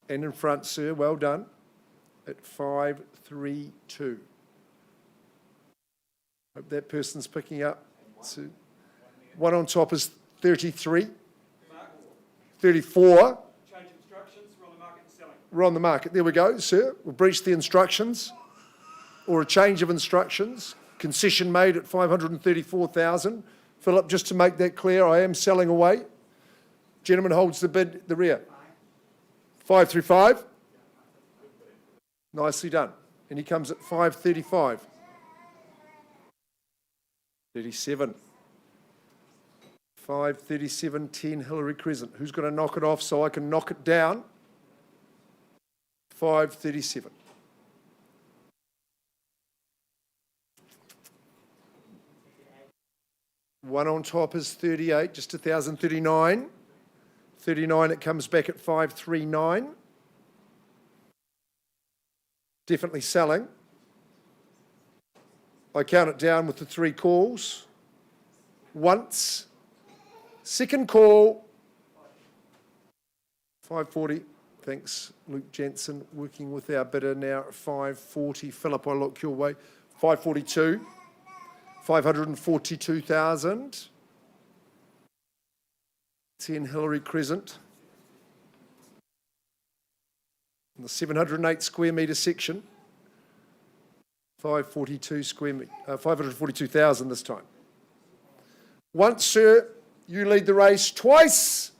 And in front, sir, well done, at 532. Hope that person's picking up. So one on top is 33. 34. Change instructions, we're on the market and selling. We're on the market. There we go, sir. We'll breach the instructions or a change of instructions. Concession made at 534,000. Philip, just to make that clear, I am selling away. Gentleman holds the bid at the rear. 535. Nicely done. And he comes at 535. 37. 537, 10 Hillary Crescent. Who's going to knock it off so I can knock it down? 537. One on top is 38, just 1,039. 39, it comes back at 539. Definitely selling. I count it down with the 3 calls. Once. Second call. 540. Thanks, Luke Jensen, working with our bidder now at 540. Philip, I look your way. 542. 542,000. 10 Hillary Crescent. In the 708 square metre section. 542,000 this time. Once, sir, you lead the race. Twice.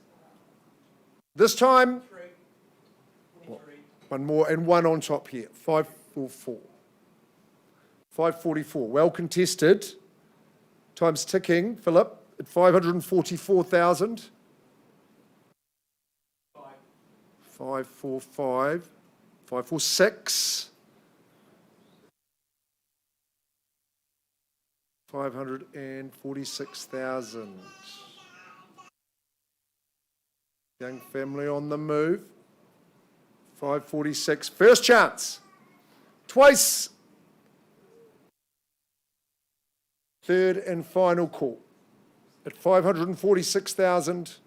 This time, one more and one on top here. 544. 544. Well contested. Time's ticking. Philip at 544,000. 545. 546. 546,000. Young family on the move. 546. First chance. Twice. Third and final call. At 546,000.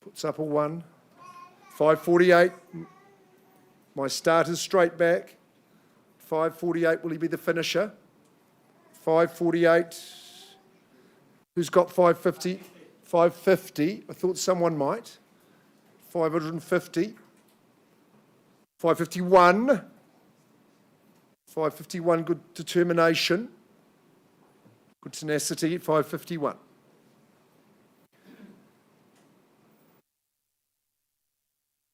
Puts up a 1. 548. My starter's straight back. 548. Will he be the finisher? 548. Who's got 550? 550. I thought someone might. 550. 551. 551, good determination. Good tenacity at 551.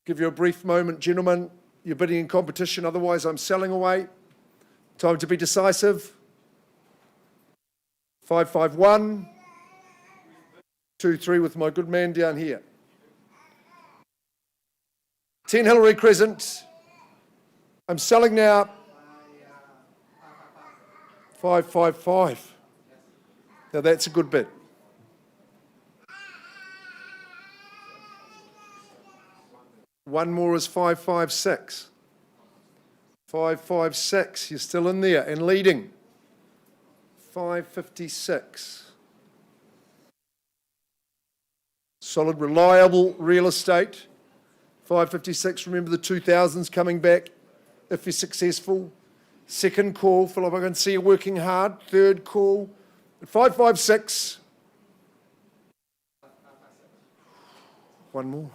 Give you a brief moment, gentlemen. You're bidding in competition, otherwise I'm selling away. Time to be decisive. 551. 2-3 with my good man down here. 10 Hillary Crescent. I'm selling now. 555. Now that's a good bid. One more is 556. 556, you're still in there and leading. 556. Solid, reliable real estate. 556, remember the 2000s coming back if you're successful. Second call, Philip, I can see you working hard. Third call. 556. One more.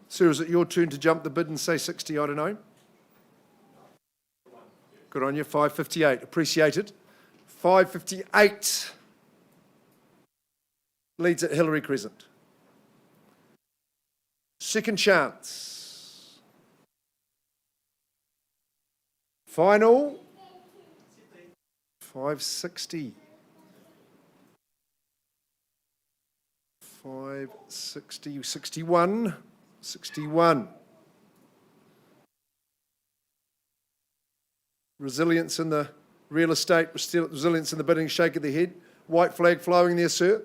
Sir, is it your turn to jump the bid and say 60? I don't know. Good on you. 558. Appreciate it. 558. Leads at Hillary Crescent. Second chance. Final. 560. 560. 61. 61. Resilience in the real estate, resilience in the bidding, shake of the head. White flag flowing there, sir.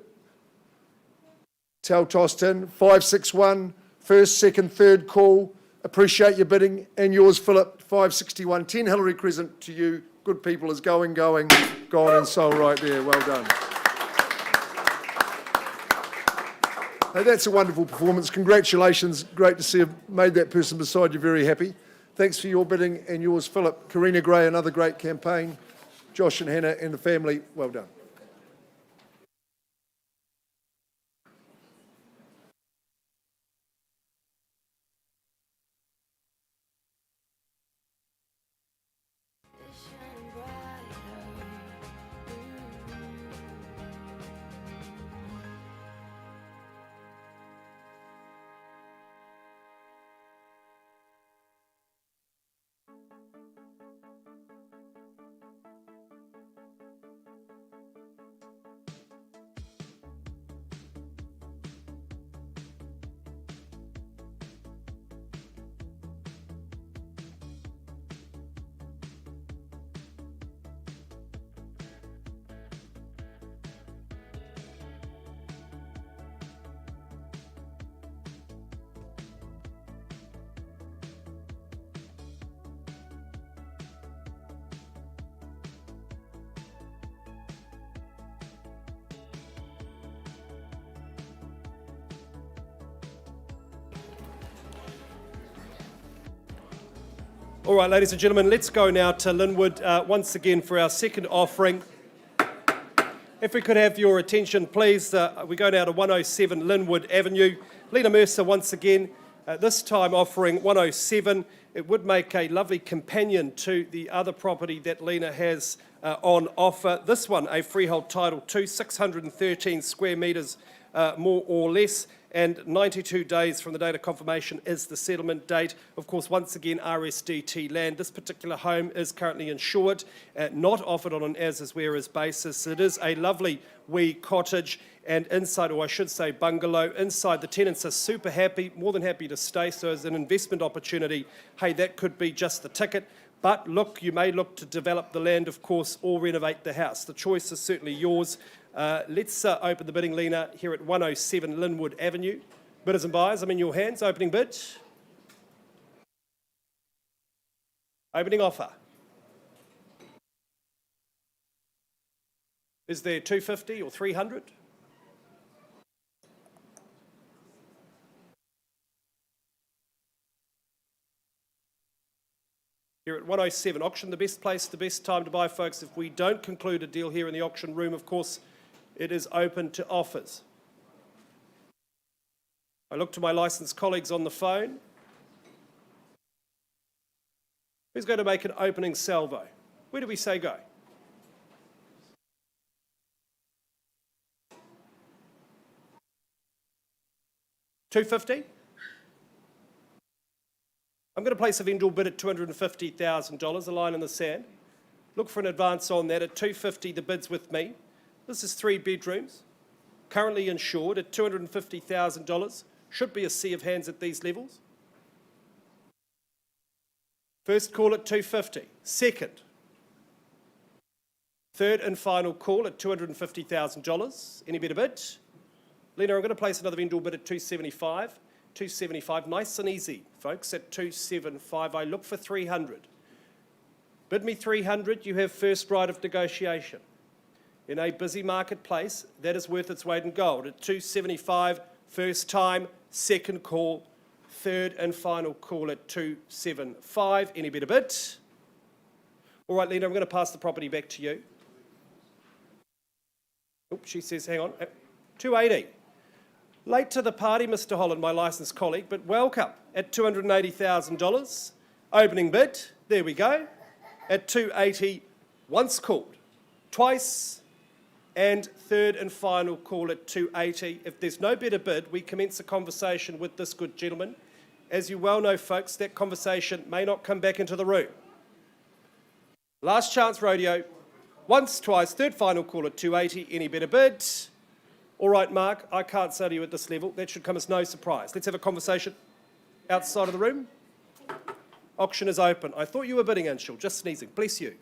Tail tossed in. 561. First, second, third call. Appreciate your bidding and yours, Philip. 561. 10 Hillary Crescent to you. Good people is going, gone and sold right there. Well done. Hey, that's a wonderful performance. Congratulations. Great to see you've made that person beside you very happy. Thanks for your bidding and yours, Philip. Karina Gray, another great campaign. Josh and Hannah and the family, well done. All right, ladies and gentlemen, let's go now to Linwood once again for our second offering. If we could have your attention, please. We go now to 107 Linwood Avenue. Lena Mercer once again, this time offering 107. It would make a lovely companion to the other property that Lena has on offer. This one, a freehold title to 613 square metres, more or less, and 92 days from the date of confirmation is the settlement date. Of course, once again, RSDT land. This particular home is currently insured, not offered on an as-is-where-is basis. It is a lovely wee cottage, and inside, or I should say bungalow, inside the tenants are super happy, more than happy to stay, so as an investment opportunity, hey, that could be just the ticket. But look, you may look to develop the land, of course, or renovate the house. The choice is certainly yours. Let's open the bidding, Lena, here at 107 Linwood Avenue. Bidders and buyers, I'm in your hands. Opening bid. Opening offer. Is there 250 or 300? Here at 107, auction, the best place, the best time to buy, folks. If we don't conclude a deal here in the auction room, of course, it is open to offers. I look to my licensed colleagues on the phone. Who's going to make an opening salvo? Where do we say go? $250? I'm going to place a vendor bid at $250,000, a line in the sand. Look for an advance on that at $250, the bid's with me. This is 3 bedrooms, currently insured at $250,000. Should be a sea of hands at these levels. First call at $250. Second. Third and final call at $250,000. Any better bid? Lena, I'm going to place another vendor bid at $275. $275, nice and easy, folks, at $275. I look for $300. Bid me $300, you have first right of negotiation. In a busy marketplace, that is worth its weight in gold. At $275, first time, second call, third and final call at $275. Any better bid? All right, Lena, I'm going to pass the property back to you. Oops, she says, hang on, $280. Late to the party, Mr. Holland, my licensed colleague, but welcome at $280,000. Opening bid, there we go, at $280, once called, twice, and third and final call at $280. If there's no better bid, we commence a conversation with this good gentleman. As you well know, folks, that conversation may not come back into the room. Last chance rodeo, once, twice, third final call at $280. Any better bid? All right, Mark, I can't say to you at this level. That should come as no surprise. Let's have a conversation outside of the room. Auction is open. I thought you were bidding, Anshul. Just sneezing. Bless you.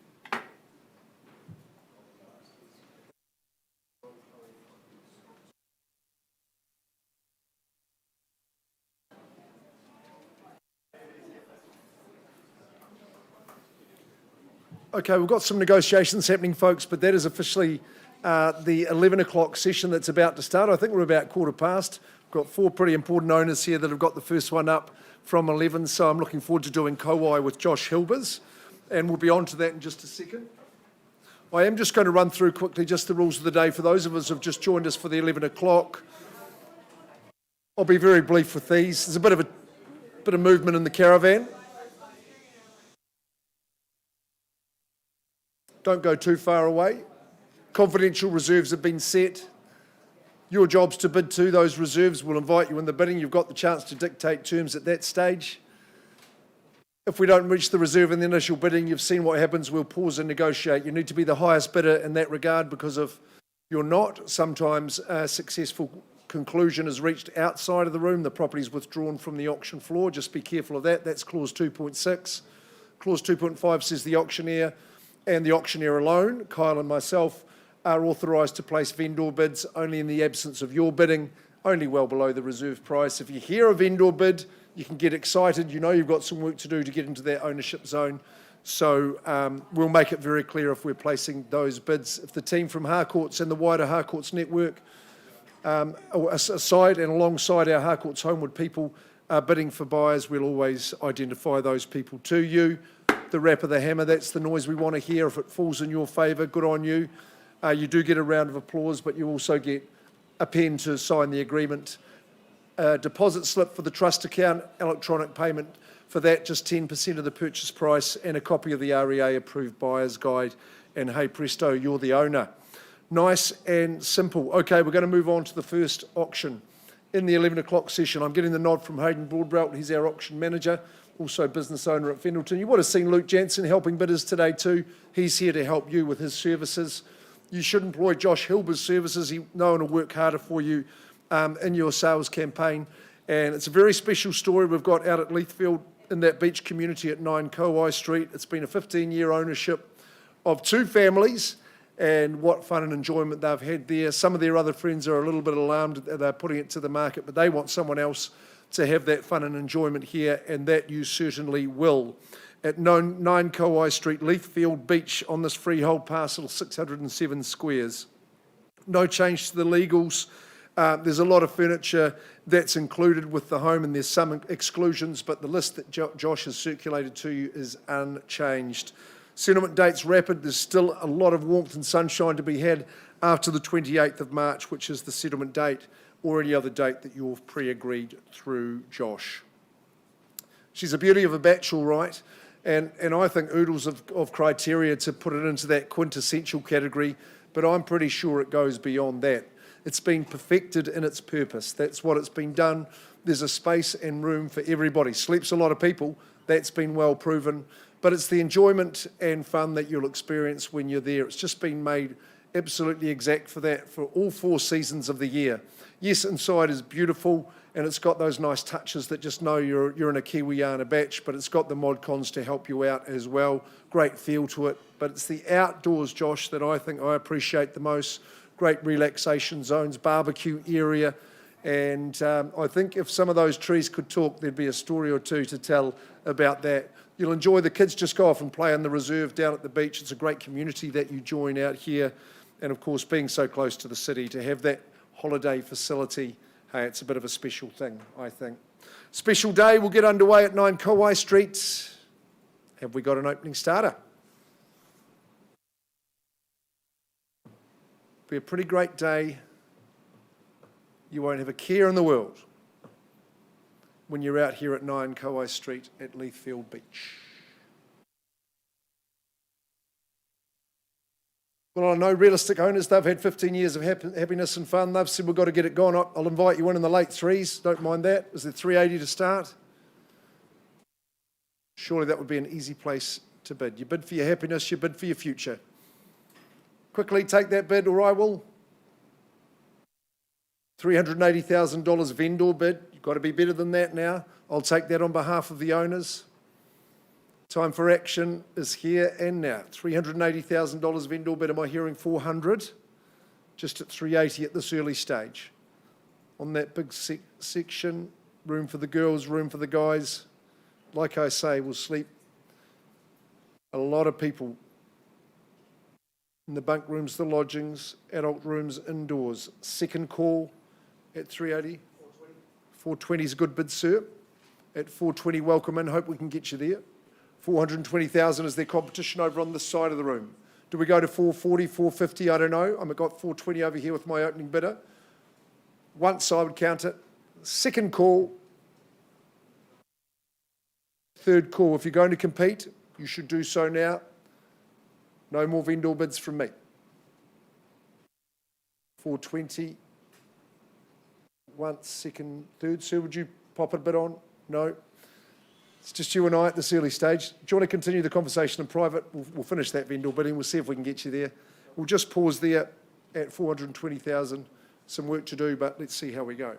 Okay, we've got some negotiations happening, folks, but that is officially the 11 o'clock session that's about to start. I think we're about quarter past. We've got 4 pretty important owners here that have got the first one up from 11, so I'm looking forward to doing Kowai with Josh Hilbers, and we'll be on to that in just a second. I am just going to run through quickly just the rules of the day for those of us who have just joined us for the 11 o'clock. I'll be very brief with these. There's a bit of movement in the caravan. Don't go too far away. Confidential reserves have been set. Your job's to bid to those reserves. We'll invite you in the bidding. You've got the chance to dictate terms at that stage. If we don't reach the reserve in the initial bidding, you've seen what happens. We'll pause and negotiate. You need to be the highest bidder in that regard, because if you're not, sometimes a successful conclusion is reached outside of the room. The property's withdrawn from the auction floor. Just be careful of that. That's clause 2.6. Clause 2.5 says the auctioneer and the auctioneer alone, Kyle and myself, are authorised to place vendor bids only in the absence of your bidding, only well below the reserve price. If you hear a vendor bid, you can get excited. You know you've got some work to do to get into that ownership zone. So we'll make it very clear if we're placing those bids. If the team from Harcourts and the wider Harcourts network, aside and alongside our Harcourts Holmwood people, are bidding for buyers, we'll always identify those people to you. The rap of the hammer, that's the noise we want to hear. If it falls in your favour, good on you. You do get a round of applause, but you also get a pen to sign the agreement. Deposit slip for the trust account, electronic payment for that, just 10% of the purchase price, and a copy of the REA approved buyer's guide. And hey presto, you're the owner. Nice and simple. Okay, we're going to move on to the first auction in the 11 o'clock session. I'm getting the nod from Hayden Broadbelt. He's our auction manager, also business owner at Fendleton. You would have seen Luke Jansen helping bidders today too. He's here to help you with his services. You should employ Josh Hilber's services. No one will work harder for you in your sales campaign. And it's a very special story we've got out at Leithfield in that beach community at 9 Kowai Street. It's been a 15-year ownership of 2 families, and what fun and enjoyment they've had there. Some of their other friends are a little bit alarmed that they're putting it to the market, but they want someone else to have that fun and enjoyment here, and that you certainly will. At 9 Kowai Street, Leithfield Beach, on this freehold parcel, 607 squares. No change to the legals. There's a lot of furniture that's included with the home, and there's some exclusions, but the list that Josh has circulated to you is unchanged. Settlement date's rapid. There's still a lot of warmth and sunshine to be had after the 28th of March, which is the settlement date or any other date that you've pre-agreed through Josh. She's a beauty of a batch, all right, and I think oodles of criteria to put it into that quintessential category, but I'm pretty sure it goes beyond that. It's been perfected in its purpose. That's what it's been done. There's a space and room for everybody. Sleeps a lot of people. That's been well proven. But it's the enjoyment and fun that you'll experience when you're there. It's just been made absolutely exact for that for all 4 seasons of the year. Yes, inside is beautiful and it's got those nice touches that just know you're in a Kiwiana batch, but it's got the mod cons to help you out as well. Great feel to it. But it's the outdoors, Josh, that I think I appreciate the most. Great relaxation zones, barbecue area. And I think if some of those trees could talk, there'd be a story or two to tell about that. You'll enjoy the kids just go off and play in the reserve down at the beach. It's a great community that you join out here. And of course, being so close to the city, to have that holiday facility, hey, it's a bit of a special thing, I think. Special day, we'll get underway at 9 Kauai Street. Have we got an opening starter? Be a pretty great day. You won't have a care in the world when you're out here at 9 Kauai Street at Leithfield Beach. Well, I know realistic owners, they've had 15 years of happiness and fun. They've said, we've got to get it going. I'll invite you in the late 3s. Don't mind that. Is there 380 to start? Surely that would be an easy place to bid. You bid for your happiness, you bid for your future. Quickly take that bid, or I will. $380,000 vendor bid. You've got to be better than that now. I'll take that on behalf of the owners. Time for action is here and now. $380,000 vendor bid. Am I hearing 400? Just at 380 at this early stage. On that big section, room for the girls, room for the guys. Like I say, we'll sleep a lot of people in the bunk rooms, the lodgings, adult rooms, indoors. Second call at 380. 420 is a good bid, sir. At 420, welcome in. Hope we can get you there. 420,000 is their competition over on this side of the room. Do we go to 440, 450? I don't know. I've got 420 over here with my opening bidder. Once I would count it. Second call. Third call. If you're going to compete, you should do so now. No more vendor bids from me. 420. Once, second, third. Sir, would you pop a bit on? No. It's just you and I at this early stage. Do you want to continue the conversation in private? We'll finish that vendor bidding. We'll see if we can get you there. We'll just pause there at 420,000. Some work to do, but let's see how we go.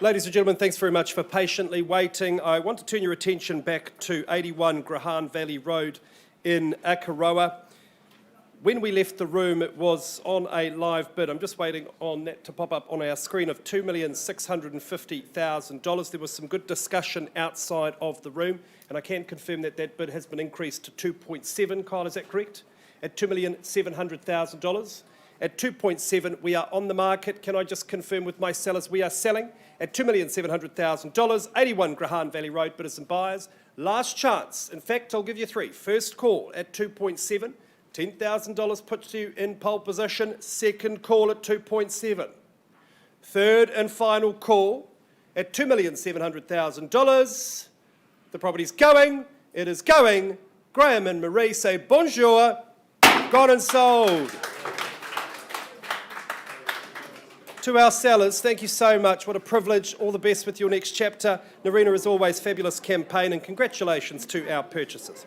Ladies and gentlemen, thanks very much for patiently waiting. I want to turn your attention back to 81 Graham Valley Road in Akaroa. When we left the room, it was on a live bid. I'm just waiting on that to pop up on our screen of $2,650,000. There was some good discussion outside of the room, and I can confirm that that bid has been increased to 2.7. Kyle, is that correct? At $2,700,000. At 2.7, we are on the market. Can I just confirm with my sellers, we are selling at $2,700,000, 81 Graham Valley Road, bidders and buyers. Last chance. In fact, I'll give you three. First call at 2.7, $10,000 puts you in pole position. Second call at 2.7. Third and final call at $2,700,000. The property's going. It is going. Graham and Marie say bonjour. Gone and sold. To our sellers, thank you so much. What a privilege. All the best with your next chapter. Narina, as always, fabulous campaign, and congratulations to our purchasers.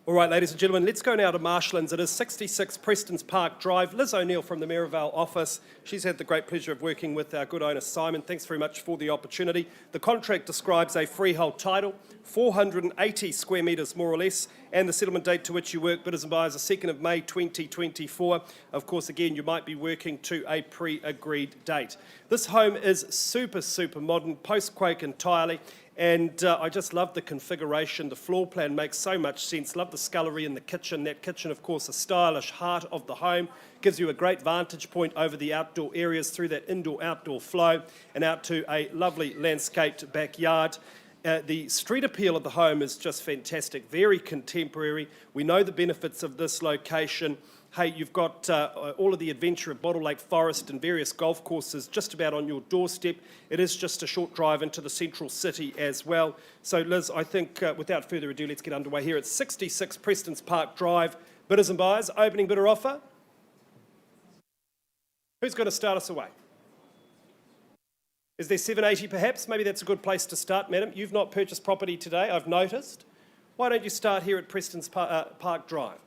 All right, ladies and gentlemen, let's go now to Marshlands. It is 66 Prestons Park Drive. Liz O'Neill from the Mayorvale office. She's had the great pleasure of working with our good owner, Simon. Thanks very much for the opportunity. The contract describes a freehold title, 480 square metres more or less, and the settlement date to which you work, bidders and buyers, the 2nd of May 2024. Of course, again, you might be working to a pre-agreed date. This home is super modern, post-quake entirely. And I just love the configuration. The floor plan makes so much sense. Love the scullery in the kitchen. That kitchen, of course, a stylish heart of the home. Gives you a great vantage point over the outdoor areas through that indoor-outdoor flow and out to a lovely landscaped backyard. The street appeal of the home is just fantastic, very contemporary. We know the benefits of this location. Hey, you've got all of the adventure of Bottle Lake Forest and various golf courses just about on your doorstep. It is just a short drive into the central city as well. So, Liz, I think without further ado, let's get underway here. It's 66 Prestons Park Drive. Bidders and buyers, opening bidder offer. Who's going to start us away? Is there 780 perhaps? Maybe that's a good place to start, madam. You've not purchased property today, I've noticed. Why don't you start here at Prestons Park Drive?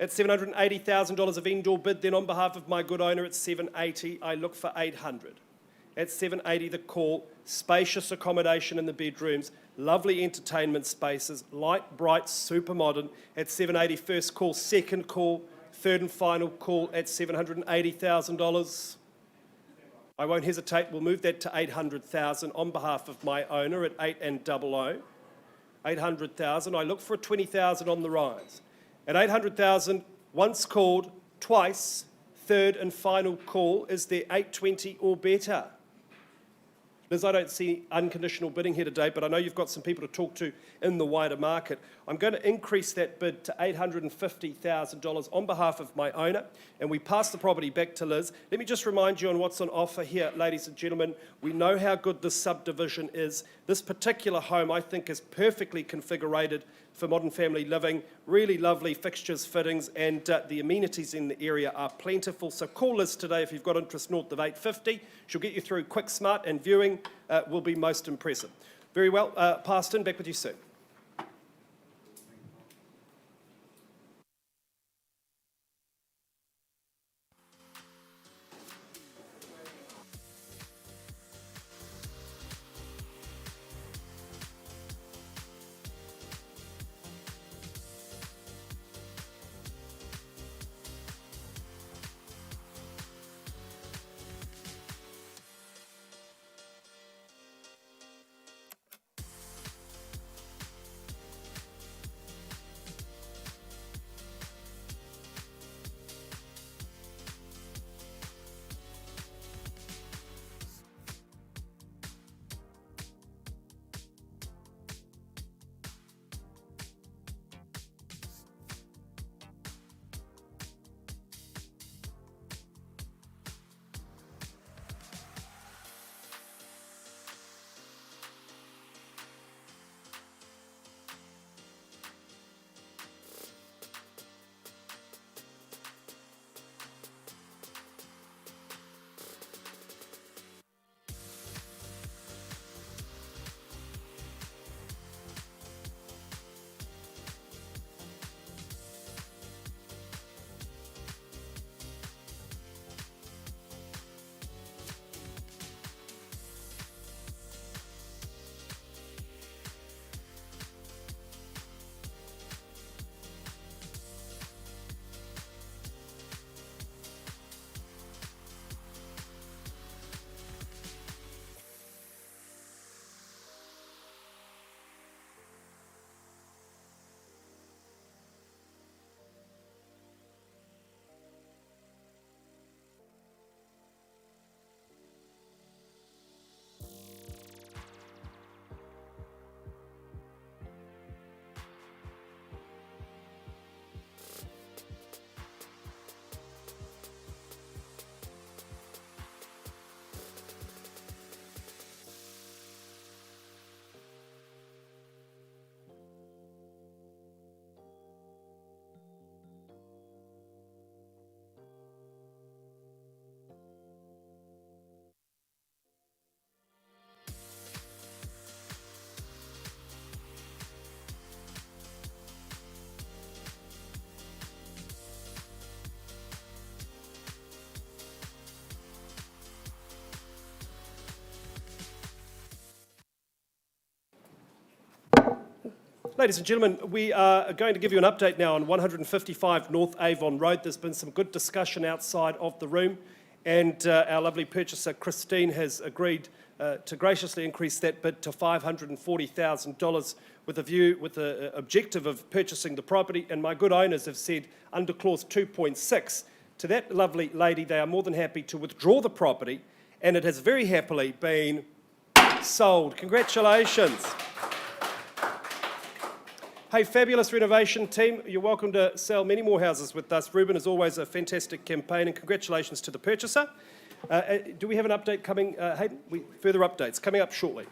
At $780,000 of indoor bid, then on behalf of my good owner at 780, I look for 800. At 780, the call, spacious accommodation in the bedrooms, lovely entertainment spaces, light, bright, super modern. At 780, first call, second call, third and final call at $780,000. I won't hesitate. We'll move that to $800,000 on behalf of my owner at 800. $800,000. I look for a $20,000 on the rise. At $800,000, once called, twice, third and final call. Is there 820 or better? Liz, I don't see unconditional bidding here today, but I know you've got some people to talk to in the wider market. I'm going to increase that bid to $850,000 on behalf of my owner, and we pass the property back to Liz. Let me just remind you on what's on offer here, ladies and gentlemen. We know how good this subdivision is. This particular home, I think, is perfectly configured for modern family living. Really lovely fixtures, fittings, and the amenities in the area are plentiful. So call Liz today if you've got interest north of 850. She'll get you through quick, smart, and viewing will be most impressive. Very well, Parston, back with you soon. Ladies and gentlemen, we are going to give you an update now on 155 North Avon Road. There's been some good discussion outside of the room, and our lovely purchaser, Christine, has agreed to graciously increase that bid to $540,000 with the objective of purchasing the property. And my good owners have said, under clause 2.6, to that lovely lady, they are more than happy to withdraw the property, and it has very happily been sold. Congratulations. Hey, fabulous renovation team. You're welcome to sell many more houses with us. Ruben is always a fantastic campaign, and congratulations to the purchaser. Do we have an update coming, Hayden? Further updates coming up shortly.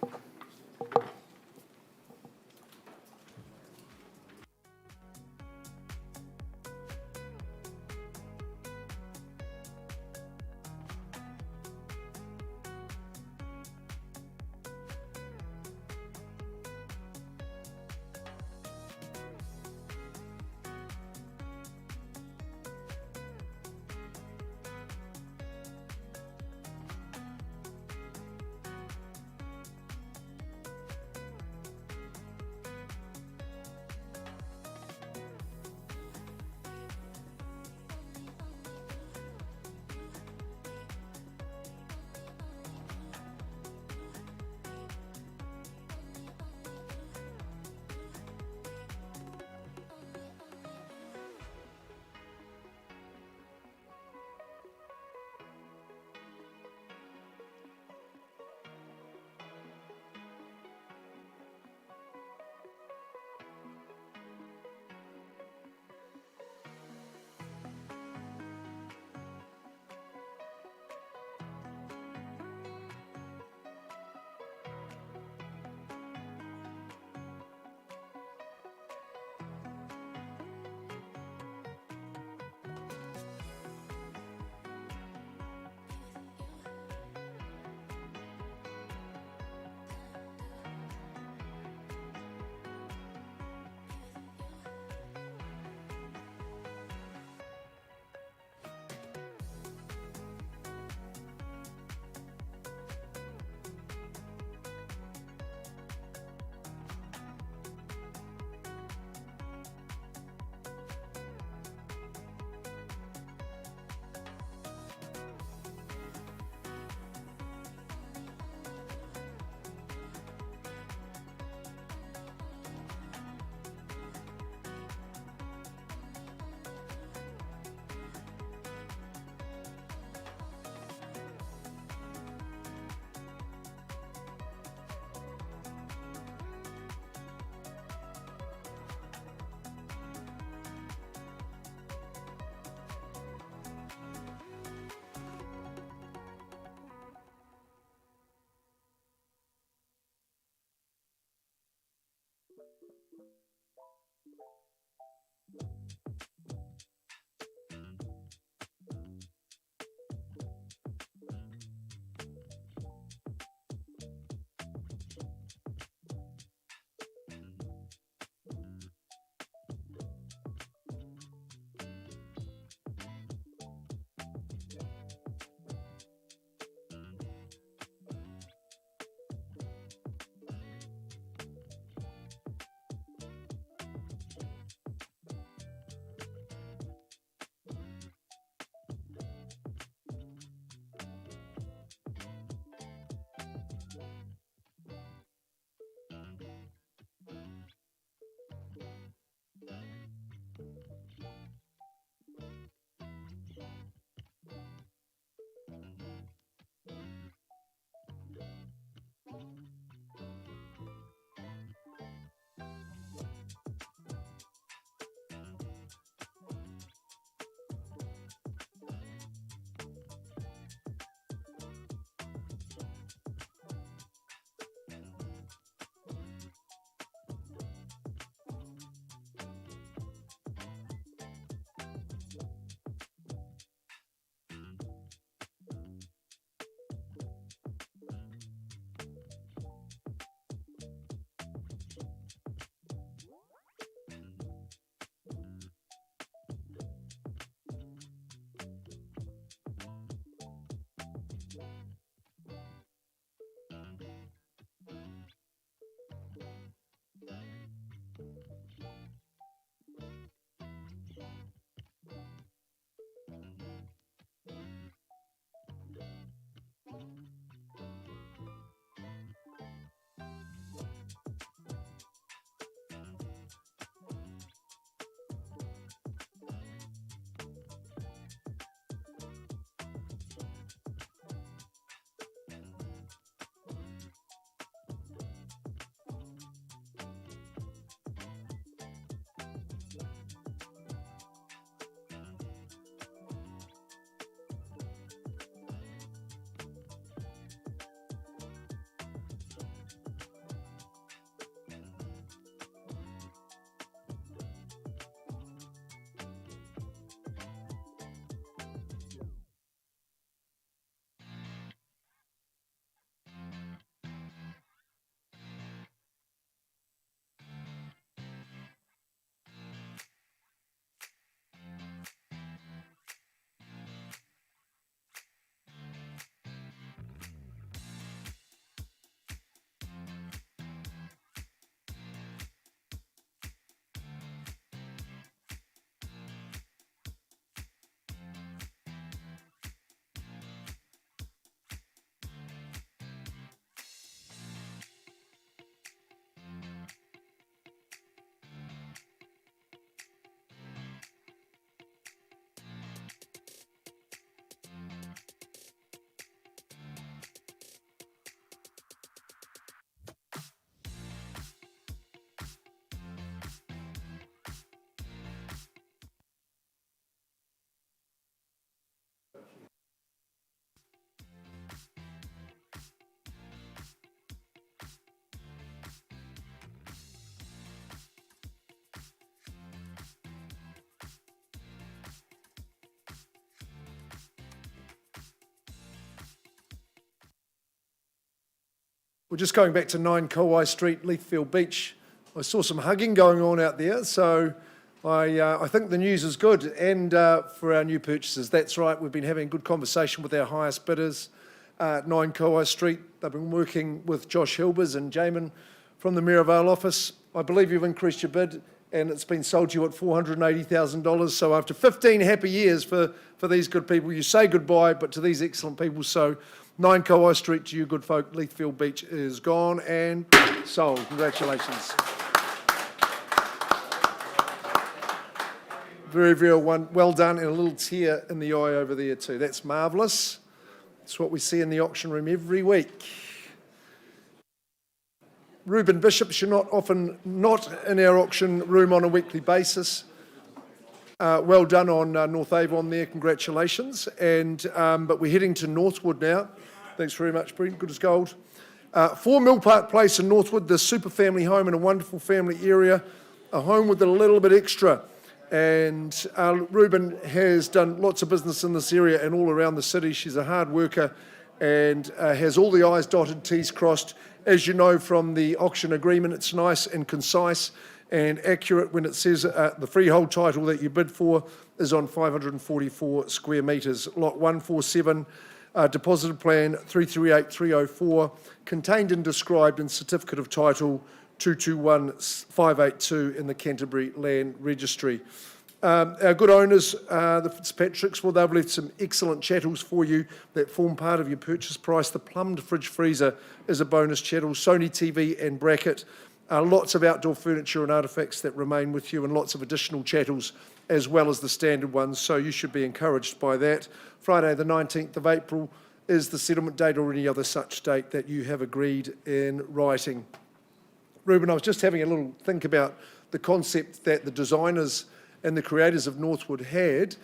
We're just going back to 9 Kauai Street, Leithfield Beach. I saw some hugging going on out there, so I think the news is good. And for our new purchasers, that's right, we've been having a good conversation with our highest bidders at 9 Kauai Street. They've been working with Josh Hilbers and Jamin from the Mayorvale office. I believe you've increased your bid and it's been sold to you at $480,000. So after 15 happy years for these good people, you say goodbye, but to these excellent people. So 9 Kauai Street to you good folk, Leithfield Beach is gone and sold. Congratulations. Very, very well done, and a little tear in the eye over there too. That's marvellous. It's what we see in the auction room every week. Reuben Bishops, you're not in our auction room on a weekly basis. Well done on North Avon there, congratulations. And but we're heading to Northwood now. Thanks very much, Brent, good as gold. 4 Mill Park Place in Northwood, the super family home in a wonderful family area, a home with a little bit extra. And Reuben has done lots of business in this area and all around the city. She's a hard worker and has all the I's dotted, T's crossed. As you know from the auction agreement, it's nice and concise and accurate when it says the freehold title that you bid for is on 544 square metres. Lot 147, deposited plan 338304, contained and described in certificate of title 221582 in the Canterbury Land Registry. Our good owners, the Fitzpatricks, well, they've left some excellent chattels for you that form part of your purchase price. The plumbed fridge freezer is a bonus chattel, Sony TV and bracket, lots of outdoor furniture and artefacts that remain with you, and lots of additional chattels as well as the standard ones, so you should be encouraged by that. Friday the 19th of April is the settlement date or any other such date that you have agreed in writing. Reuben, I was just having a little think about the concept that the designers and the creators of Northwood had,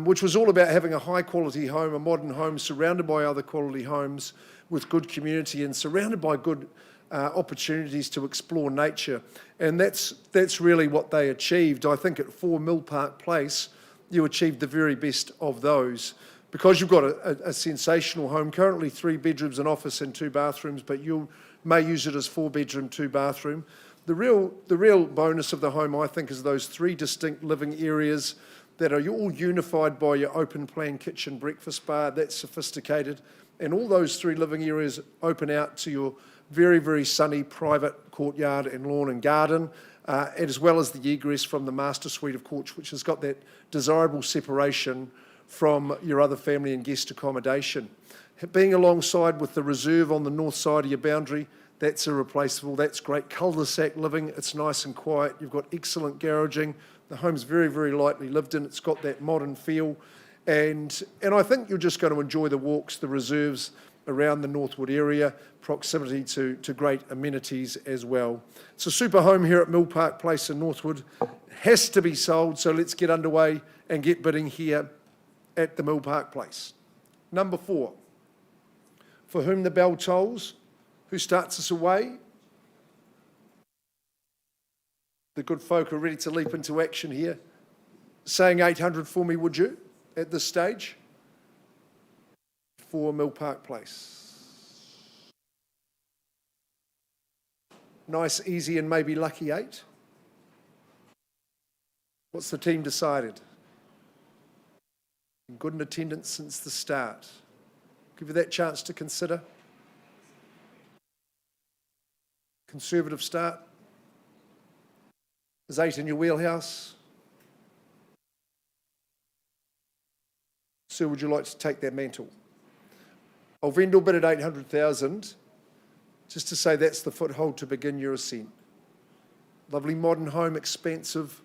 which was all about having a high quality home, a modern home surrounded by other quality homes with good community and surrounded by good opportunities to explore nature. And that's really what they achieved. I think at 4 Mill Park Place, you achieved the very best of those. Because you've got a sensational home, currently 3 bedrooms, an office and 2 bathrooms, but you may use it as 4 bedroom, 2 bathroom. The real bonus of the home, I think, is those 3 distinct living areas that are all unified by your open plan kitchen, breakfast bar. That's sophisticated. And all those 3 living areas open out to your very, very sunny private courtyard and lawn and garden, as well as the egress from the master suite of courts, which has got that desirable separation from your other family and guest accommodation. Being alongside with the reserve on the north side of your boundary, that's irreplaceable. That's great cul-de-sac living. It's nice and quiet. You've got excellent garaging. The home's very, very lightly lived in. It's got that modern feel. And I think you're just going to enjoy the walks, the reserves around the Northwood area, proximity to great amenities as well. It's a super home here at Mill Park Place in Northwood. Has to be sold, so let's get underway and get bidding here at the Mill Park Place. Number 4, for whom the bell tolls, who starts us away? The good folk are ready to leap into action here. Saying 800 for me, would you, at this stage? For Mill Park Place. Nice, easy, and maybe lucky 8. What's the team decided? Good in attendance since the start. Give you that chance to consider. Conservative start. Is 8 in your wheelhouse? Sir, would you like to take that mantle? I'll vendor bid at 800,000, just to say that's the foothold to begin your ascent. Lovely modern home, expansive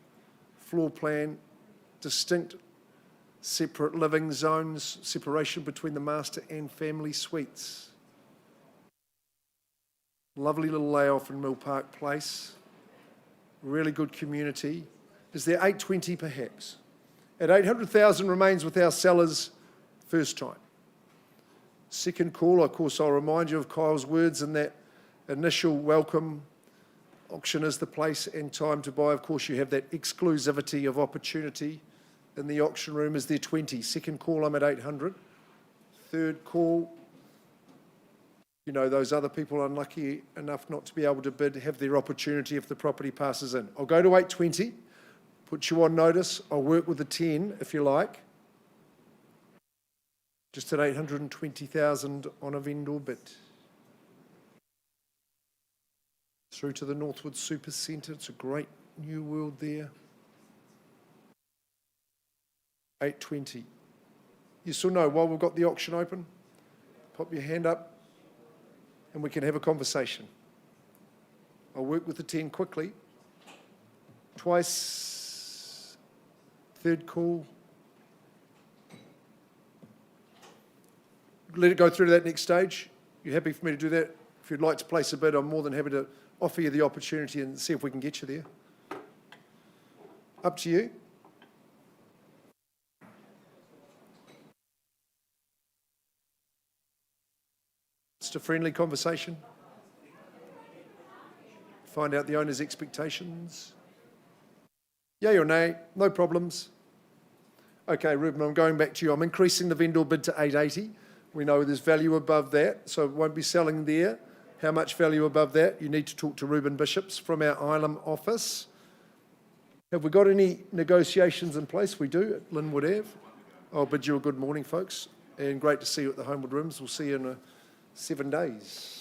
floor plan, distinct separate living zones, separation between the master and family suites. Lovely little layoff in Mill Park Place. Really good community. Is there 820 perhaps? At 800,000 remains with our sellers first time. Second call, of course, I'll remind you of Kyle's words in that initial welcome. Auction is the place and time to buy. Of course, you have that exclusivity of opportunity in the auction room. Is there 20? Second call, I'm at 800. Third call, those other people unlucky enough not to be able to bid have their opportunity if the property passes in. I'll go to 820, put you on notice. I'll work with the 10 if you like. Just at 820,000 on a vendor bid. Through to the Northwood Super Centre. It's a great new world there. 820. Yes or no? While we've got the auction open, pop your hand up and we can have a conversation. I'll work with the 10 quickly. Twice. Third call. Let it go through to that next stage. You happy for me to do that? If you'd like to place a bid, I'm more than happy to offer you the opportunity and see if we can get you there. Up to you. Just a friendly conversation. Find out the owner's expectations. Yay or nay, no problems. Okay, Ruben, I'm going back to you. I'm increasing the vendor bid to 880. We know there's value above that, so it won't be selling there. How much value above that? You need to talk to Ruben Bishops from our Ilam office. Have we got any negotiations in place? We do at Linwood Ave. I'll bid you a good morning, folks, and great to see you at the Holmwood Rooms. We'll see you in 7 days.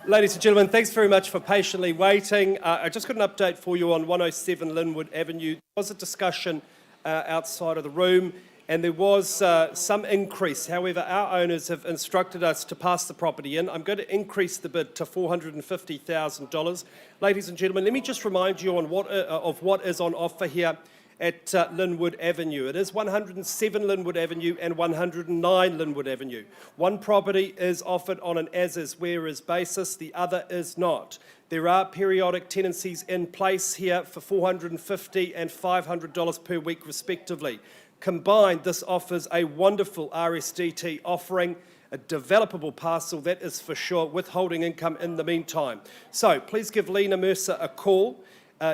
Ladies and gentlemen, thanks very much for patiently waiting. I just got an update for you on 107 Linwood Avenue. There was a discussion outside of the room and there was some increase. However, our owners have instructed us to pass the property in. I'm going to increase the bid to $450,000. Ladies and gentlemen, let me just remind you on what is on offer here at Linwood Avenue. It is 107 Linwood Avenue and 109 Linwood Avenue. One property is offered on an as-is, where-is basis, the other is not. There are periodic tenancies in place here for $450 and $500 per week respectively. Combined, this offers a wonderful RSDT offering, a developable parcel that is for sure, withholding income in the meantime. So please give Lena Mercer a call.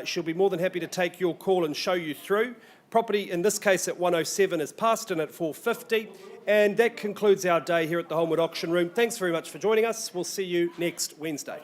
She'll be more than happy to take your call and show you through. Property, in this case at 107, is passed in at $450. And that concludes our day here at the Holmwood Auction Room. Thanks very much for joining us. We'll see you next Wednesday.